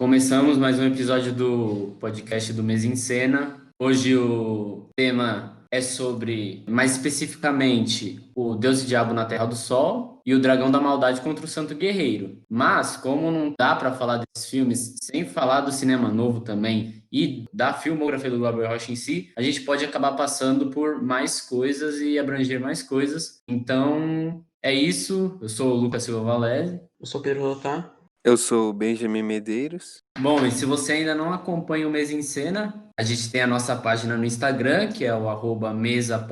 Começamos mais um episódio do podcast do Mesa em Cena. Hoje o tema é sobre, mais especificamente, o Deus e Diabo na Terra do Sol e o Dragão da Maldade contra o Santo Guerreiro. Mas, como não dá para falar desses filmes sem falar do cinema novo também e da filmografia do Glauber Rocha em si, a gente pode acabar passando por mais coisas e abranger mais coisas. Então, é isso. Eu sou o Lucas Silva Valese. Eu sou Pedro Lotar. Eu sou o Benjamin Medeiros. Bom, e se você ainda não acompanha o Mesa em Cena, a gente tem a nossa página no Instagram, que é o @mesa.em.cena.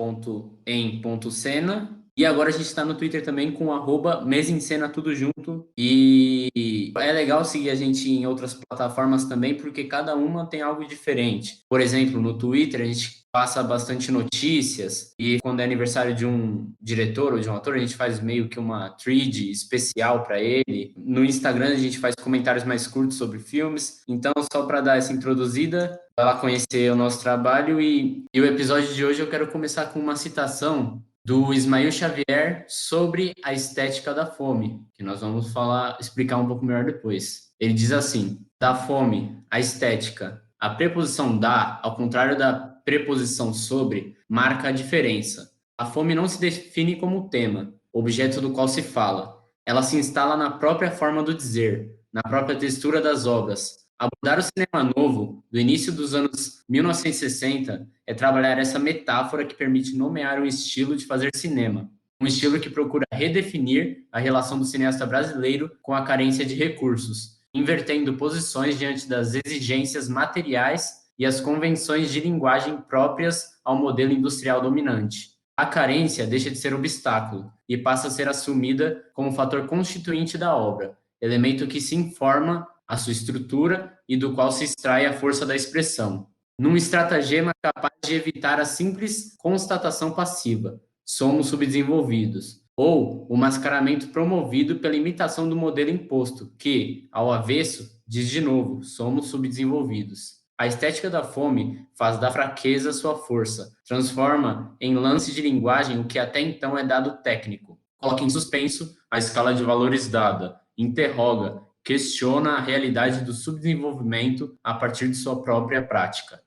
E agora a gente está no Twitter também com o Mesa em Cena tudo junto. E é legal seguir a gente em outras plataformas também, porque cada uma tem algo diferente. Por exemplo, no Twitter a gente passa bastante notícias e quando é aniversário de um diretor ou de um ator, a gente faz meio que uma thread especial para ele. No Instagram a gente faz comentários mais curtos sobre filmes. Então, só para dar essa introduzida, vai lá conhecer o nosso trabalho e o episódio de hoje eu quero começar com uma citação do Ismael Xavier sobre a estética da fome, que nós vamos explicar um pouco melhor depois. Ele diz assim: da fome, a estética, a preposição da, ao contrário da preposição sobre, marca a diferença. A fome não se define como tema, objeto do qual se fala. Ela se instala na própria forma do dizer, na própria textura das obras. Abordar o cinema novo, do início dos anos 1960, é trabalhar essa metáfora que permite nomear um estilo de fazer cinema. Um estilo que procura redefinir a relação do cineasta brasileiro com a carência de recursos, invertendo posições diante das exigências materiais e as convenções de linguagem próprias ao modelo industrial dominante. A carência deixa de ser obstáculo e passa a ser assumida como fator constituinte da obra, elemento que se informa a sua estrutura e do qual se extrai a força da expressão. Num estratagema capaz de evitar a simples constatação passiva, somos subdesenvolvidos, ou o mascaramento promovido pela imitação do modelo imposto, que, ao avesso, diz de novo, somos subdesenvolvidos. A estética da fome faz da fraqueza sua força, transforma em lance de linguagem o que até então é dado técnico, coloca em suspenso a escala de valores dada, interroga, questiona a realidade do subdesenvolvimento a partir de sua própria prática.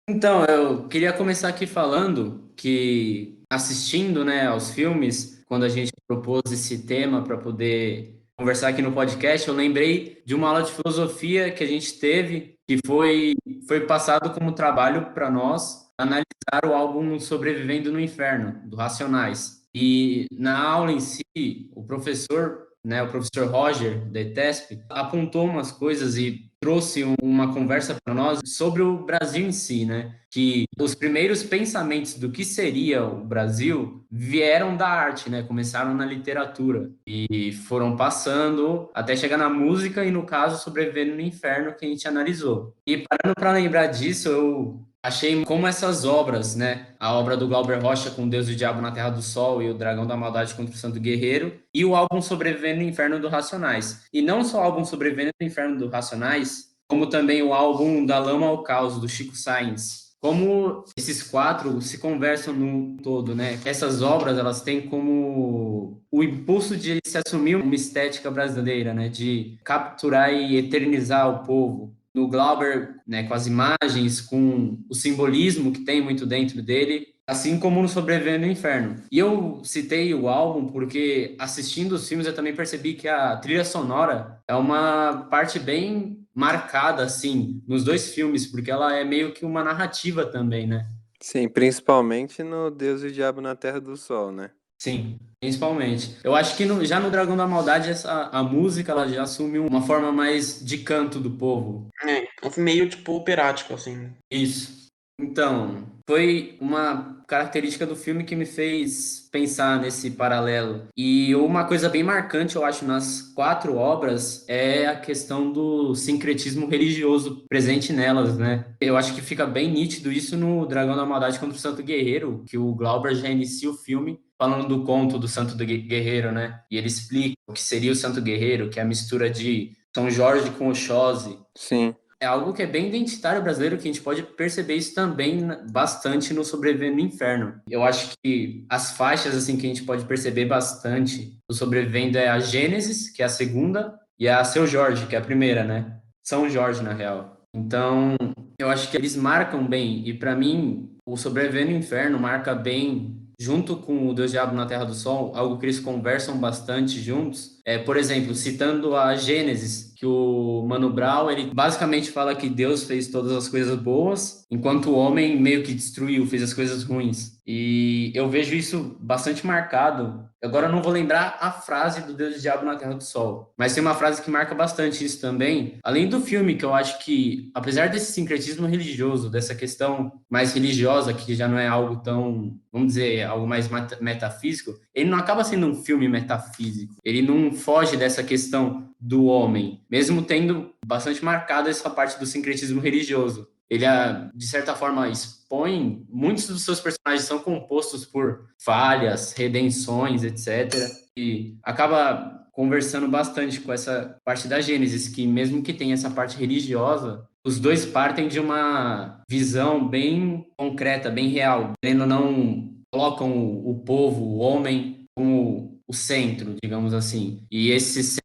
Então, eu queria começar aqui falando que, assistindo, né, aos filmes, quando a gente propôs esse tema para poder conversar aqui no podcast, eu lembrei de uma aula de filosofia que a gente teve, que foi passado como trabalho para nós analisar o álbum Sobrevivendo no Inferno, do Racionais. E na aula em si, o professor, né, o professor Roger, da ETESP, apontou umas coisas e trouxe uma conversa para nós sobre o Brasil em si, né? Que os primeiros pensamentos do que seria o Brasil vieram da arte, né? Começaram na literatura e foram passando até chegar na música e, no caso, Sobrevivendo no Inferno, que a gente analisou. E parando para lembrar disso, eu achei como essas obras, né? A obra do Glauber Rocha com Deus e o Diabo na Terra do Sol e o Dragão da Maldade contra o Santo Guerreiro e o álbum Sobrevivendo no Inferno do Racionais. E não só o álbum Sobrevivendo no Inferno do Racionais, como também o álbum Da Lama ao Caos, do Chico Science. Como esses quatro se conversam no todo, né? Essas obras, elas têm como o impulso de se assumir uma estética brasileira, né? De capturar e eternizar o povo. No Glauber, né, com as imagens, com o simbolismo que tem muito dentro dele, assim como no Sobrevivendo no Inferno. E eu citei o álbum porque, assistindo os filmes, eu também percebi que a trilha sonora é uma parte bem marcada, assim, nos dois filmes, porque ela é meio que uma narrativa também, né? Sim, principalmente no Deus e o Diabo na Terra do Sol, né? Sim, principalmente. Eu acho que já no Dragão da Maldade, a música ela já assume uma forma mais de canto do povo. É um filme meio, tipo, operático, assim. Isso. Então, foi uma característica do filme que me fez pensar nesse paralelo. E uma coisa bem marcante, eu acho, nas quatro obras é a questão do sincretismo religioso presente nelas, né? Eu acho que fica bem nítido isso no Dragão da Maldade contra o Santo Guerreiro, que o Glauber já inicia o filme falando do conto do Santo Guerreiro, né? E ele explica o que seria o Santo Guerreiro, que é a mistura de São Jorge com Oxóssi. Sim. é algo que é bem identitário brasileiro, que a gente pode perceber isso também bastante no Sobrevivendo no Inferno. Eu acho que as faixas assim que a gente pode perceber bastante do Sobrevivendo é a Gênesis, que é a segunda, e a Seu Jorge, que é a primeira, né? São Jorge, na real. Então, eu acho que eles marcam bem, e para mim, o Sobrevivendo no Inferno marca bem, junto com o Deus Diabo na Terra do Sol, algo que eles conversam bastante juntos. Por exemplo, citando a Gênesis, que o Mano Brown, ele basicamente fala que Deus fez todas as coisas boas, enquanto o homem meio que destruiu, fez as coisas ruins. E eu vejo isso bastante marcado. Agora eu não vou lembrar a frase do Deus e o Diabo na Terra do Sol, mas tem uma frase que marca bastante isso também. Além do filme, que eu acho que, apesar desse sincretismo religioso, dessa questão mais religiosa, que já não é algo tão, vamos dizer, algo mais metafísico, ele não acaba sendo um filme metafísico. Ele não foge dessa questão do homem, mesmo tendo bastante marcado essa parte do sincretismo religioso. Ele, de certa forma, expõe... Muitos dos seus personagens são compostos por falhas, redenções, etc. E acaba conversando bastante com essa parte da Gênesis, que mesmo que tenha essa parte religiosa, os dois partem de uma visão bem concreta, bem real. Querendo ou não, colocam o povo, o homem, como o centro, digamos assim. E esse centro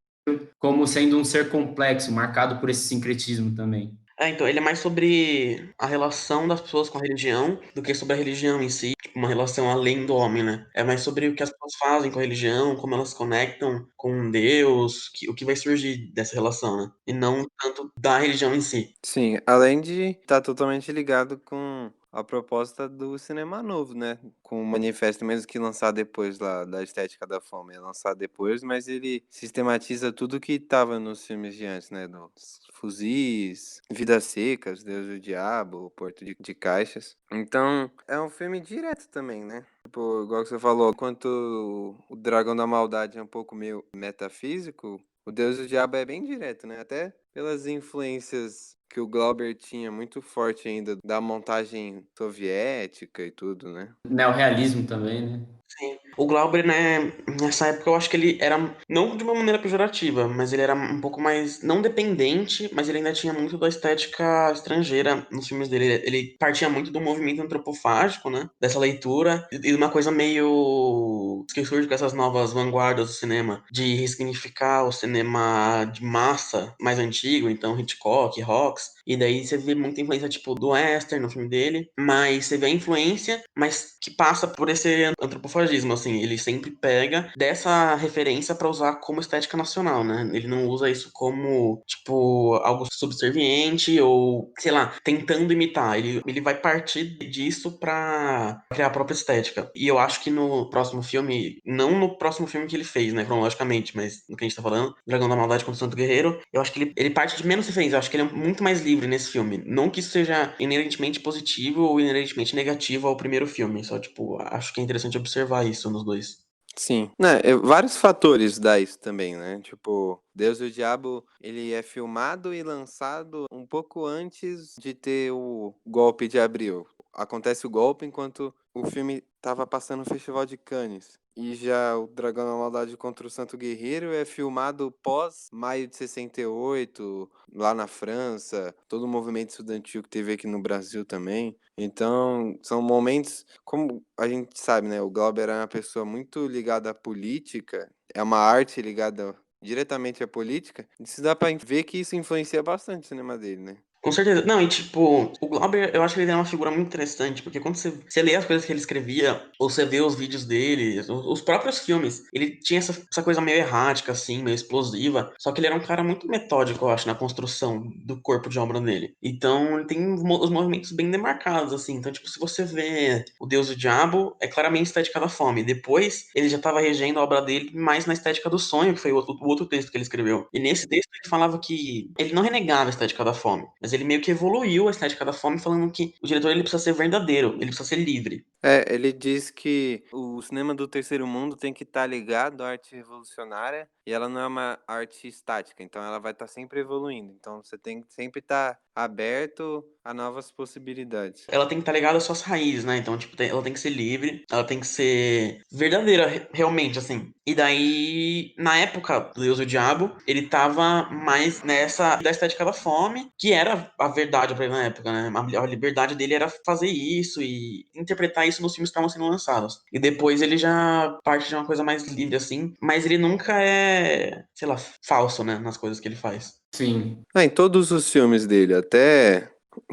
como sendo um ser complexo, marcado por esse sincretismo também. Então, ele é mais sobre a relação das pessoas com a religião do que sobre a religião em si, tipo, uma relação além do homem, né? É mais sobre o que as pessoas fazem com a religião, como elas se conectam com Deus, o que vai surgir dessa relação, né? E não tanto da religião em si. Sim, além de estar totalmente ligado com a proposta do cinema novo, né? Com o manifesto, mesmo que lançar depois lá da Estética da Fome, é lançar depois, mas ele sistematiza tudo que estava nos filmes de antes, né? Dos fuzis, Vidas Secas, Deus e o Diabo, o Porto de Caixas. Então, é um filme direto também, né? Tipo, igual que você falou, enquanto o Dragão da Maldade é um pouco meio metafísico, o Deus e o Diabo é bem direto, né? Até pelas influências que o Glauber tinha muito forte ainda da montagem soviética e tudo, né? Neorrealismo também, né? Sim. O Glauber, né, nessa época eu acho que ele era, não de uma maneira pejorativa, mas ele era um pouco mais, não dependente, mas ele ainda tinha muito da estética estrangeira nos filmes dele. Ele partia muito do movimento antropofágico, né, dessa leitura, e uma coisa meio que surge com essas novas vanguardas do cinema, de ressignificar o cinema de massa mais antigo, então Hitchcock, Hawks, e daí você vê muita influência, tipo, do western no filme dele, mas você vê a influência, mas que passa por esse antropofagismo, assim, ele sempre pega dessa referência pra usar como estética nacional, né? Ele não usa isso como, tipo, algo subserviente ou, sei lá, tentando imitar. Ele vai partir disso pra criar a própria estética. E eu acho que no próximo filme, não no próximo filme que ele fez, né, cronologicamente, mas no que a gente tá falando, Dragão da Maldade contra o Santo Guerreiro, eu acho que ele parte de menos referência, eu acho que ele é muito mais livre nesse filme. Não que isso seja inerentemente positivo ou inerentemente negativo ao primeiro filme, só, tipo, acho que é interessante observar isso nos dois. Sim, né, vários fatores dá isso também, né? Tipo, Deus e o Diabo, ele é filmado e lançado um pouco antes de ter o golpe de abril. Acontece o golpe enquanto o filme tava passando no Festival de Cannes. E já o Dragão da Maldade contra o Santo Guerreiro é filmado pós maio de 68, lá na França, todo o movimento estudantil que teve aqui no Brasil também. Então, são momentos, como a gente sabe, né? O Glauber é uma pessoa muito ligada à política, é uma arte ligada diretamente à política. Isso dá pra ver que isso influencia bastante o cinema dele, né? Com certeza. Não, e tipo, o Glauber, eu acho que ele é uma figura muito interessante, porque quando você lê as coisas que ele escrevia, ou você vê os vídeos dele, os próprios filmes, ele tinha essa coisa meio errática, assim, meio explosiva, só que ele era um cara muito metódico, eu acho, na construção do corpo de obra dele. Então, ele tem os movimentos bem demarcados, assim. Então, tipo, se você vê O Deus e o Diabo, é claramente estética da fome. Depois, ele já estava regendo a obra dele mais na estética do sonho, que foi o outro texto que ele escreveu. E nesse texto ele falava que ele não renegava a estética da fome, mas ele meio que evoluiu a estética da fome, falando que o diretor ele precisa ser verdadeiro, ele precisa ser livre. Ele diz que o cinema do terceiro mundo tem que estar ligado à arte revolucionária e ela não é uma arte estática, então ela vai estar sempre evoluindo. Então você tem que sempre estar aberto a novas possibilidades. Ela tem que estar ligada às suas raízes, né? Então, tipo, ela tem que ser livre, ela tem que ser verdadeira, realmente, assim. E daí, na época do Deus e o Diabo, ele tava mais nessa da estética da fome, que era era a verdade pra ele na época, né? A liberdade dele era fazer isso e interpretar isso nos filmes que estavam sendo lançados. E depois ele já parte de uma coisa mais livre, assim, mas ele nunca é, sei lá, falso, né, nas coisas que ele faz. Sim. Em todos os filmes dele, até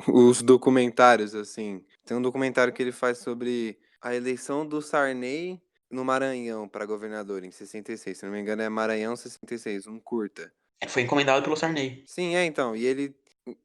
os documentários, assim. Tem um documentário que ele faz sobre a eleição do Sarney no Maranhão para governador em 66. Se não me engano, é Maranhão 66, um curta. Foi encomendado pelo Sarney. Sim, então. E ele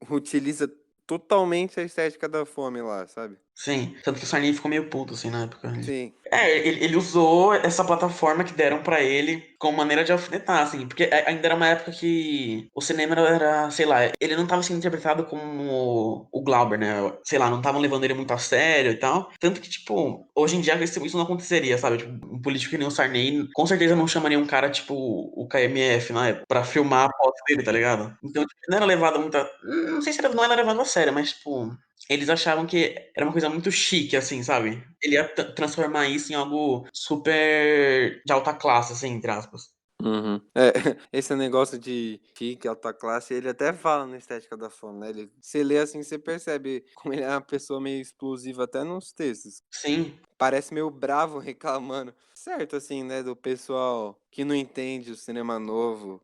utiliza totalmente a estética da fome lá, sabe? Sim, tanto que o Sarney ficou meio puto, assim, na época. Sim. Ele usou essa plataforma que deram pra ele como maneira de alfinetar, assim, porque ainda era uma época que o cinema era, sei lá, ele não tava sendo interpretado como o Glauber, né? Sei lá, não estavam levando ele muito a sério e tal. Tanto que, tipo, hoje em dia isso não aconteceria, sabe? Tipo, um político que nem o Sarney, com certeza não chamaria um cara tipo o KMF na época pra filmar a foto dele, tá ligado? Então, tipo, não era levado muito a... Não sei se não era levado a sério, mas, tipo, eles achavam que era uma coisa muito chique, assim, sabe? Ele ia transformar isso em algo super de alta classe, assim, entre aspas. Uhum. É, esse negócio de chique, alta classe, ele até fala na Estética da Fome, né? Você lê assim, você percebe como ele é uma pessoa meio explosiva até nos textos. Sim, Parece meio bravo reclamando. Certo, assim, né? Do pessoal que não entende o cinema novo,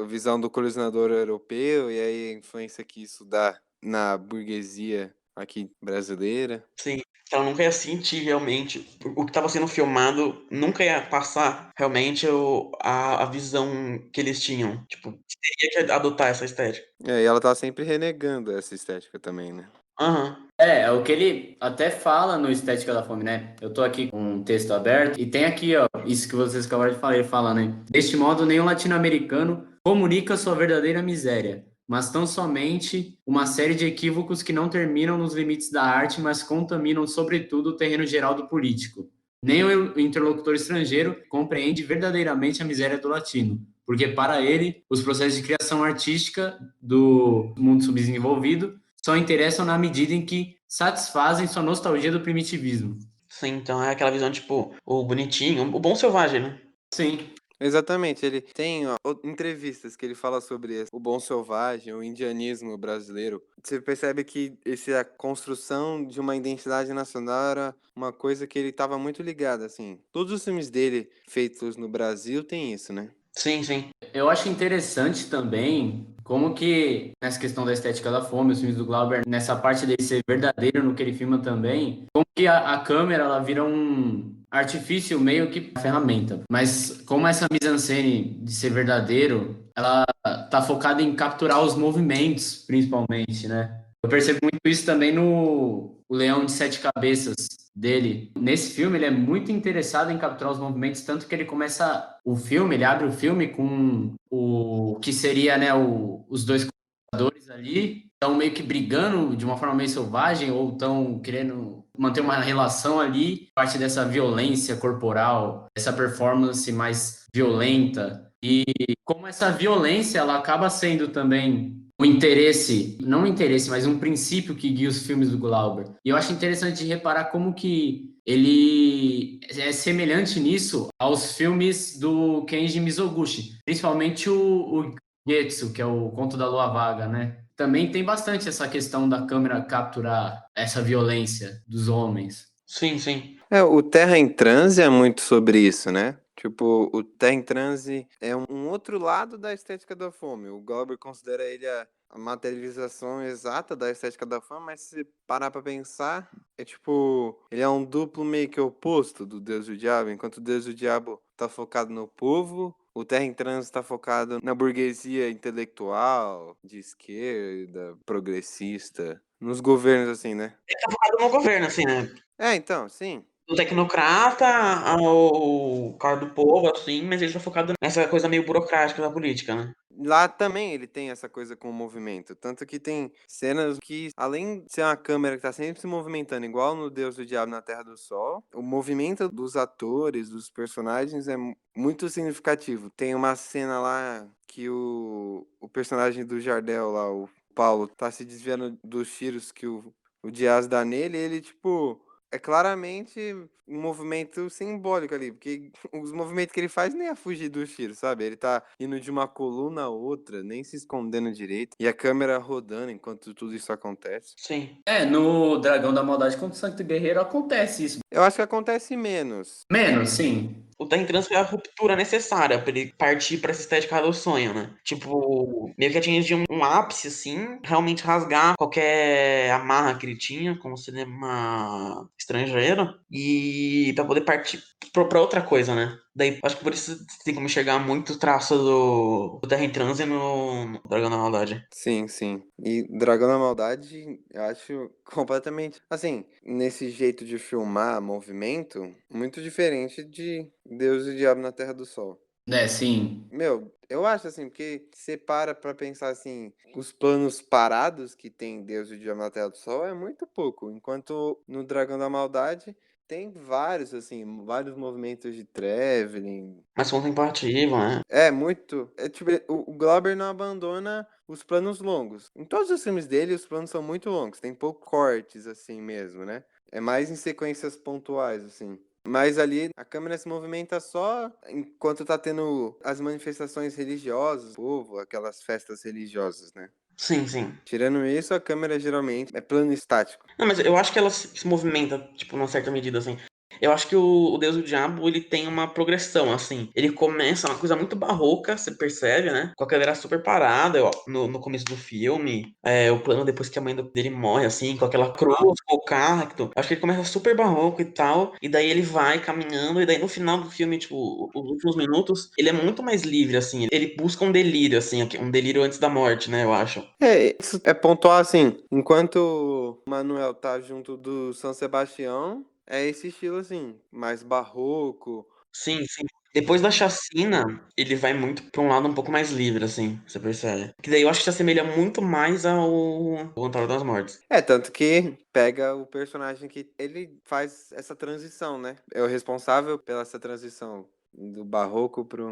visão do colonizador europeu e aí a influência que isso dá na burguesia aqui brasileira. sim. Ela nunca ia sentir realmente o que estava sendo filmado, nunca ia passar realmente a visão que eles tinham. Tipo, teria que adotar essa estética. É, e ela tá sempre renegando essa estética também, né? Aham. É o que ele até fala no Estética da Fome, né? Eu tô aqui com um texto aberto e tem aqui, ó, isso que vocês acabaram de falar, ele fala, né? Deste modo, nenhum latino-americano comunica sua verdadeira miséria, mas tão somente uma série de equívocos que não terminam nos limites da arte, mas contaminam, sobretudo, o terreno geral do político. Nem o interlocutor estrangeiro compreende verdadeiramente a miséria do latino, porque para ele, os processos de criação artística do mundo subdesenvolvido só interessam na medida em que satisfazem sua nostalgia do primitivismo. Sim, então é aquela visão, tipo, o bonitinho, o bom selvagem, né? Sim, Exatamente, ele tem ó, entrevistas que ele fala sobre o bom selvagem, o indianismo brasileiro. Você percebe que a construção de uma identidade nacional era uma coisa que ele estava muito ligado, assim. Todos os filmes dele feitos no Brasil tem isso, né? Sim, sim. eu acho interessante também como que, nessa questão da estética da fome, os filmes do Glauber, nessa parte dele ser verdadeiro no que ele filma também, como que a câmera ela vira um artifício meio que ferramenta. Mas como essa mise-en-scène de ser verdadeiro, ela tá focada em capturar os movimentos, principalmente, né? Eu percebo muito isso também no O Leão de Sete Cabeças dele. Nesse filme, ele é muito interessado em capturar os movimentos, tanto que ele começa o filme, ele abre o filme com o que seria, né, os dois computadores ali, estão meio que brigando de uma forma meio selvagem ou estão querendo manter uma relação ali, parte dessa violência corporal, essa performance mais violenta. E como essa violência, ela acaba sendo também um interesse, não um interesse, mas um princípio que guia os filmes do Glauber. E eu acho interessante de reparar como que ele é semelhante nisso aos filmes do Kenji Mizoguchi, principalmente o Getsu, que é o Conto da Lua Vaga, né? Também tem bastante essa questão da câmera capturar essa violência dos homens. Sim, sim. É, o Terra em Transe é muito sobre isso, né? Tipo, o Terra em Transe é um outro lado da estética da fome. O Glauber considera ele a materialização exata da estética da fome, mas se parar pra pensar, é tipo, ele é um duplo meio que oposto do Deus e o Diabo. Enquanto o Deus e o Diabo tá focado no povo, o Terra em Transe tá focado na burguesia intelectual, de esquerda, progressista, nos governos assim, né? Ele tá focado no governo, assim, né? É, então, sim. Do tecnocrata ao cara do povo, assim, mas ele tá focado nessa coisa meio burocrática da política, né? Lá também ele tem essa coisa com o movimento. Tanto que tem cenas que, além de ser uma câmera que tá sempre se movimentando, igual no Deus do Diabo na Terra do Sol, o movimento dos atores, dos personagens é muito significativo. Tem uma cena lá que o personagem do Jardel lá, o Paulo, tá se desviando dos tiros que o Diaz dá nele e ele, tipo, é claramente um movimento simbólico ali, porque os movimentos que ele faz nem é fugir do tiro, sabe? Ele tá indo de uma coluna a outra, nem se escondendo direito, e a câmera rodando enquanto tudo isso acontece. Sim. No Dragão da Maldade contra o Santo Guerreiro acontece isso. Eu acho que acontece menos. Menos, sim. O Terra em Trânsito é a ruptura necessária pra ele partir pra essa estética do sonho, né? Tipo, meio que atingir um ápice, assim, realmente rasgar qualquer amarra que ele tinha com o cinema estrangeiro e pra poder partir pra outra coisa, né? Daí, acho que por isso tem como enxergar muito o traço do Terra em Trânsito no Dragão da Maldade. Sim, sim. E Dragão da Maldade, eu acho completamente, assim, nesse jeito de filmar movimento, muito diferente de Deus e o Diabo na Terra do Sol. Sim. Meu, eu acho assim, porque você para pra pensar assim, os planos parados que tem Deus e o Diabo na Terra do Sol é muito pouco, enquanto no Dragão da Maldade tem vários, assim, vários movimentos de traveling. Mais contemplativo, né? É muito. É, tipo, o Glauber não abandona os planos longos. Em todos os filmes dele, os planos são muito longos, tem poucos cortes, assim mesmo, né? É mais em sequências pontuais, assim. Mas ali a câmera se movimenta só enquanto tá tendo as manifestações religiosas, do povo, aquelas festas religiosas, né? Sim, sim. Tirando isso, a câmera geralmente é plano estático. Não, mas eu acho que ela se movimenta, tipo, numa certa medida, assim. Eu acho que o Deus e o Diabo, ele tem uma progressão, assim. Ele começa uma coisa muito barroca, você percebe, né? Com a câmera super parada, ó, no começo do filme. O plano depois que a mãe dele morre, assim, com aquela cruz, com o cacto. Acho que ele começa super barroco e tal. E daí ele vai caminhando. E daí no final do filme, tipo, os últimos minutos, ele é muito mais livre, assim. Ele busca um delírio, assim. Um delírio antes da morte, né? Eu acho. Isso é pontual assim. Enquanto o Manuel tá junto do São Sebastião, é esse estilo assim, mais barroco. Sim, sim. Depois da chacina, ele vai muito pra um lado um pouco mais livre, assim, você percebe. Que daí eu acho que se assemelha muito mais ao Antônio das Mortes. É, tanto que pega o personagem que ele faz essa transição, né? É o responsável pela essa transição do barroco para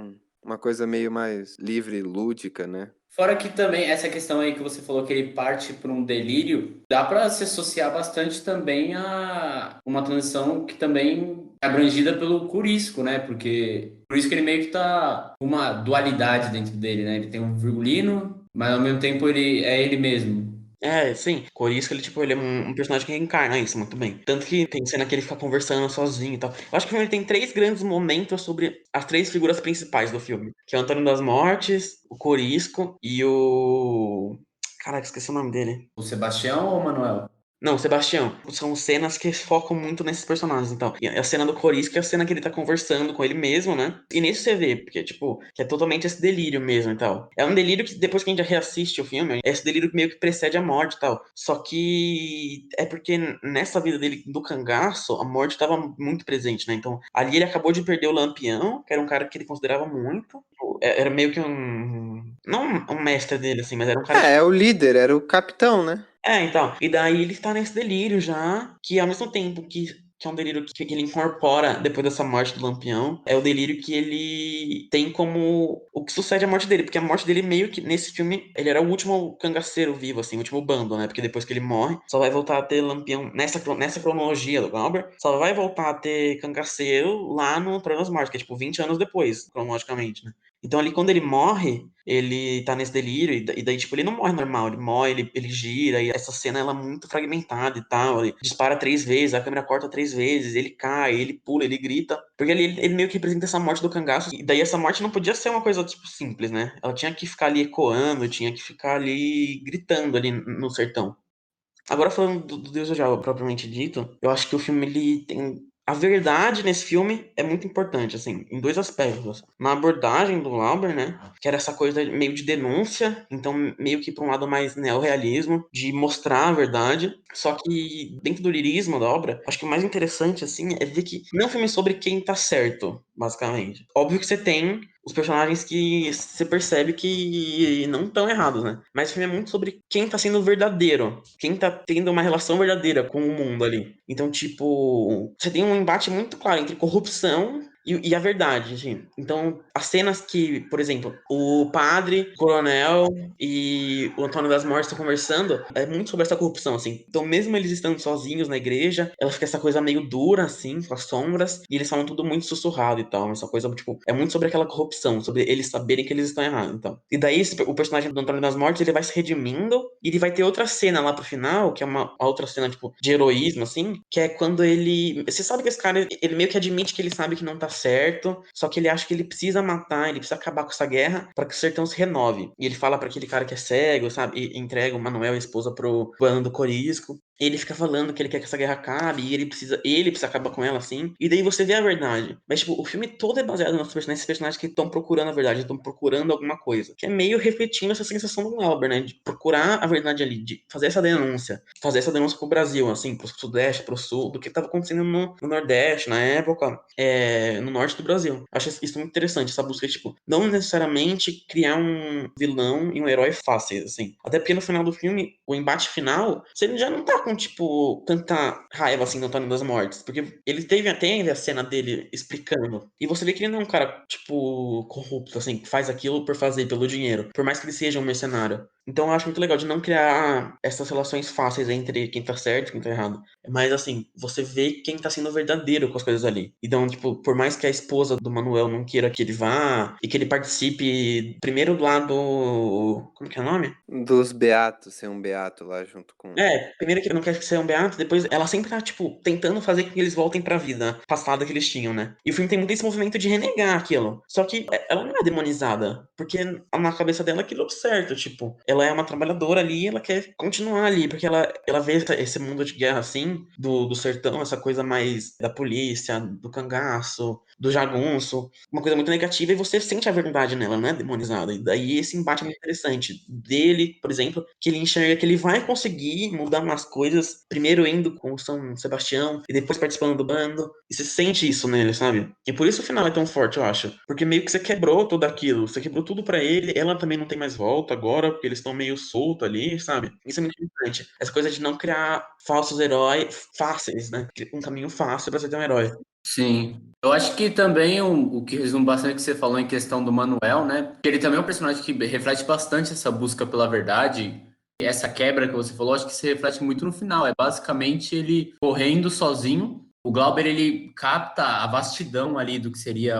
uma coisa meio mais livre, lúdica, né? Fora que também, essa questão aí que você falou que ele parte para um delírio, dá para se associar bastante também a uma transição que também é abrangida pelo Curisco, né? Porque por isso que ele meio que tá uma dualidade dentro dele, né? Ele tem um virgulino, mas ao mesmo tempo ele é ele mesmo. É, sim. Corisco, ele, tipo, ele é um personagem que reencarna isso muito bem. Tanto que tem cena que ele fica conversando sozinho e tal. Eu acho que o filme tem três grandes momentos sobre as três figuras principais do filme. Que é o Antônio das Mortes, o Corisco e o... Caraca, esqueci o nome dele. O Sebastião ou o Manuel? Não, Sebastião. São cenas que focam muito nesses personagens, então. E a cena do Corisco é a cena que ele tá conversando com ele mesmo, né? E nisso você vê, porque, tipo, que é totalmente esse delírio mesmo e tal. É um delírio que depois que a gente reassiste o filme, é esse delírio que meio que precede a morte e tal. Só que é porque nessa vida dele do cangaço, a morte tava muito presente, né? Então, ali ele acabou de perder o Lampião, que era um cara que ele considerava muito. Era meio que um. Não um mestre dele, assim, mas era um cara É o líder, era o capitão, né? então, e daí ele tá nesse delírio já, que ao mesmo tempo que é um delírio que ele incorpora depois dessa morte do Lampião, é o delírio que ele tem como o que sucede à morte dele, porque a morte dele meio que, nesse filme, ele era o último cangaceiro vivo, assim, o último bando, né, porque depois que ele morre, só vai voltar a ter Lampião, nessa cronologia do Glauber, só vai voltar a ter cangaceiro lá no Trono das Mortes, que é tipo 20 anos depois, cronologicamente, né. Então ali quando ele morre, ele tá nesse delírio, e daí, tipo, ele não morre normal, ele morre, ele gira, e essa cena ela é muito fragmentada e tal. Ele dispara 3 vezes, a câmera corta 3 vezes, ele cai, ele pula, ele grita. Porque ele meio que representa essa morte do cangaço, e daí essa morte não podia ser uma coisa, tipo, simples, né? Ela tinha que ficar ali ecoando, tinha que ficar ali gritando ali no sertão. Agora falando do Deus do Diabo propriamente dito, eu acho que o filme ele tem a verdade nesse filme é muito importante, assim, em dois aspectos. Na abordagem do Lauber, né, que era essa coisa meio de denúncia, então meio que para um lado mais neorrealismo, de mostrar a verdade. Só que dentro do lirismo da obra, acho que o mais interessante, assim, é ver que não é um filme sobre quem tá certo, basicamente. Óbvio que você tem os personagens que você percebe que não estão errados, né? Mas o filme é muito sobre quem tá sendo verdadeiro, quem tá tendo uma relação verdadeira com o mundo ali. Então, tipo, você tem um embate muito claro entre corrupção E a verdade, gente. Então, as cenas que, por exemplo, o padre, o coronel e o Antônio das Mortes estão conversando, é muito sobre essa corrupção, assim. Então, mesmo eles estando sozinhos na igreja, ela fica essa coisa meio dura, assim, com as sombras, e eles falam tudo muito sussurrado e tal. Essa coisa, tipo, é muito sobre aquela corrupção, sobre eles saberem que eles estão errados, então. E daí, o personagem do Antônio das Mortes, ele vai se redimindo, e ele vai ter outra cena lá pro final, que é uma outra cena, tipo, de heroísmo, assim, que é quando ele. Você sabe que esse cara, ele meio que admite que ele sabe que não tá certo, só que ele acha que ele precisa matar, ele precisa acabar com essa guerra para que o sertão se renove. E ele fala para aquele cara que é cego, sabe? E entrega o Manuel e a esposa pro bando do Corisco. E ele fica falando que ele quer que essa guerra acabe, e ele precisa acabar com ela, assim. E daí você vê a verdade. Mas, tipo, o filme todo é baseado nesses personagens que estão procurando a verdade, estão procurando alguma coisa. Que é meio refletindo essa sensação do Glauber, né? De procurar a verdade ali, de fazer essa denúncia pro Brasil, assim, pro Sudeste, pro Sul, do que estava acontecendo no Nordeste, na época, no Norte do Brasil. Acho isso muito interessante, essa busca de, tipo, não necessariamente criar um vilão e um herói fáceis, assim. Até porque no final do filme, o embate final, você já não tá com, tipo, tanta raiva, assim, do Antônio das Mortes, porque ele teve a cena dele explicando, e você vê que ele não é um cara, tipo, corrupto, assim, que faz aquilo por fazer, pelo dinheiro, por mais que ele seja um mercenário. Então eu acho muito legal de não criar essas relações fáceis entre quem tá certo e quem tá errado. Mas assim, você vê quem tá sendo verdadeiro com as coisas ali. Então, tipo, por mais que a esposa do Manuel não queira que ele vá e que ele participe primeiro do lado. Como que é o nome? Dos beatos, ser um beato lá junto com. Primeiro que ele não quer que seja um beato, depois ela sempre tá, tipo, tentando fazer com que eles voltem pra vida passada que eles tinham, né? E o filme tem muito esse movimento de renegar aquilo. Só que ela não é demonizada, porque na cabeça dela aquilo é certo, tipo, ela é uma trabalhadora ali, ela quer continuar ali, porque ela vê esse mundo de guerra assim, do sertão, essa coisa mais da polícia, do cangaço, do jagunço, uma coisa muito negativa, e você sente a verdade nela, não é demonizada. E daí esse embate é muito interessante. Dele, por exemplo, que ele enxerga que ele vai conseguir mudar umas coisas, primeiro indo com o São Sebastião e depois participando do bando. E você sente isso nele, sabe? E por isso o final é tão forte, eu acho. Porque meio que você quebrou tudo aquilo, você quebrou tudo pra ele, ela também não tem mais volta agora, porque eles estão meio soltos ali, sabe? Isso é muito importante. Essa coisa de não criar falsos heróis fáceis, né? Um caminho fácil pra você ter um herói. Sim. Eu acho que também o que resume bastante o que você falou em questão do Manuel, né? Porque ele também é um personagem que reflete bastante essa busca pela verdade. Essa quebra que você falou, acho que se reflete muito no final. É basicamente ele correndo sozinho. O Glauber, ele capta a vastidão ali do que seria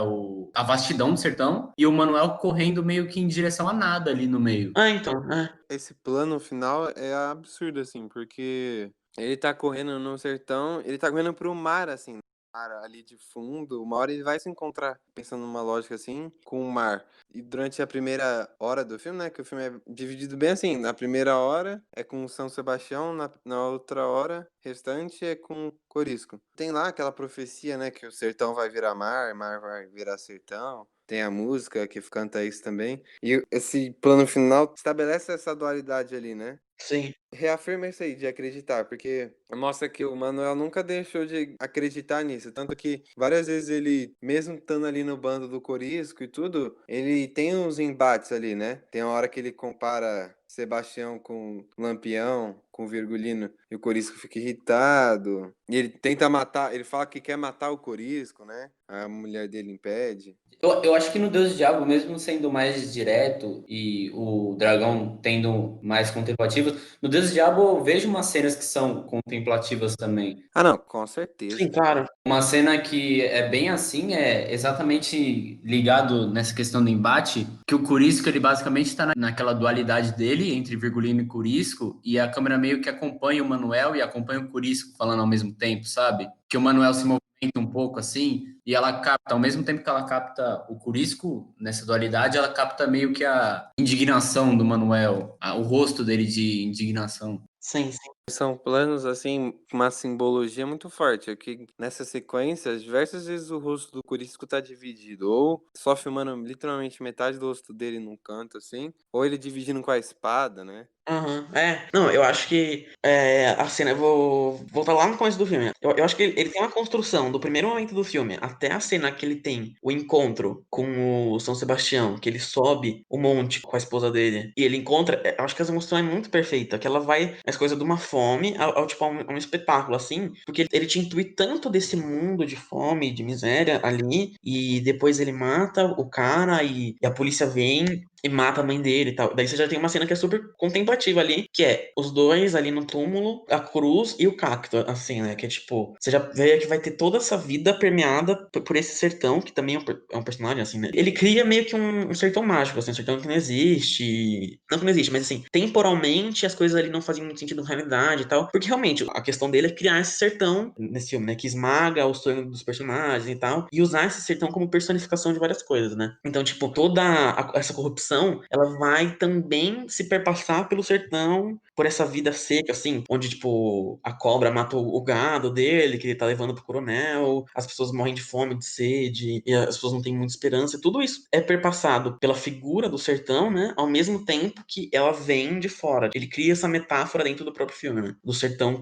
a vastidão do sertão. E o Manuel correndo meio que em direção a nada ali no meio. Então, Esse plano final é absurdo, assim, porque ele tá correndo no sertão, ele tá correndo pro mar, assim, mar ali de fundo. Uma hora ele vai se encontrar, pensando numa lógica assim, com o mar. E durante a primeira hora do filme, né, que o filme é dividido bem assim, na primeira hora é com São Sebastião, na outra hora restante é com Corisco. Tem lá aquela profecia, né, que o sertão vai virar mar, mar vai virar sertão. Tem a música que canta isso também. E esse plano final estabelece essa dualidade ali, né? sim. Reafirma isso aí de acreditar, porque mostra que o Manuel nunca deixou de acreditar nisso. Tanto que várias vezes ele, mesmo estando ali no bando do Corisco e tudo, ele tem uns embates ali, né? Tem uma hora que ele compara Sebastião com Lampião, com Virgulino, e o Corisco fica irritado. E ele tenta matar, ele fala que quer matar o Corisco, né? A mulher dele impede. Eu acho que no Deus e Diabo, mesmo sendo mais direto e o dragão tendo mais contemplativas, no Deus e Diabo eu vejo umas cenas que são contemplativas também. Ah, não, com Sim, certeza. claro. Uma cena que é bem assim, é exatamente ligado nessa questão do embate, que o Curisco, ele basicamente está naquela dualidade dele entre Virgulino e Curisco, e a câmera meio que acompanha o Manuel e acompanha o Curisco falando ao mesmo tempo, sabe? Que o Manuel se movimenta um pouco assim, e ela capta, ao mesmo tempo que ela capta o Curisco nessa dualidade, ela capta meio que a indignação do Manuel, o rosto dele de indignação. Sim, sim. São planos, assim, com uma simbologia muito forte. Aqui nessa sequência, diversas vezes o rosto do Corisco tá dividido. Ou só filmando literalmente metade do rosto dele num canto, assim. Ou ele dividindo com a espada, né? Aham, não, eu acho que a cena, eu vou voltar lá no começo do filme. Eu acho que ele tem uma construção do primeiro momento do filme até a cena que ele tem o encontro com o São Sebastião, que ele sobe o monte com a esposa dele e ele encontra. Eu acho que essa construção é muito perfeita, que ela vai as coisas de uma fome tipo, a um espetáculo, assim, porque ele te intui tanto desse mundo de fome, de miséria ali, e depois ele mata o cara e a polícia vem e mata a mãe dele e tal. Daí você já tem uma cena que é super contemplativa ali, que é os dois ali no túmulo, a cruz e o cacto, assim, né? Que é tipo, você já vê que vai ter toda essa vida permeada por esse sertão, que também é um personagem, assim, né? Ele cria meio que um sertão mágico, assim, um sertão que não existe. Não que não existe, mas assim, temporalmente as coisas ali não fazem muito sentido na realidade e tal. Porque realmente a questão dele é criar esse sertão nesse filme, né? Que esmaga o sonho dos personagens e tal. E usar esse sertão como personificação de várias coisas, né? Então, tipo, toda essa corrupção, ela vai também se perpassar pelo sertão, por essa vida seca, assim, onde, tipo, a cobra mata o gado dele, que ele tá levando pro coronel, as pessoas morrem de fome, de sede, e as pessoas não têm muita esperança. E tudo isso é perpassado pela figura do sertão, né? Ao mesmo tempo que ela vem de fora. Ele cria essa metáfora dentro do próprio filme, né? Do sertão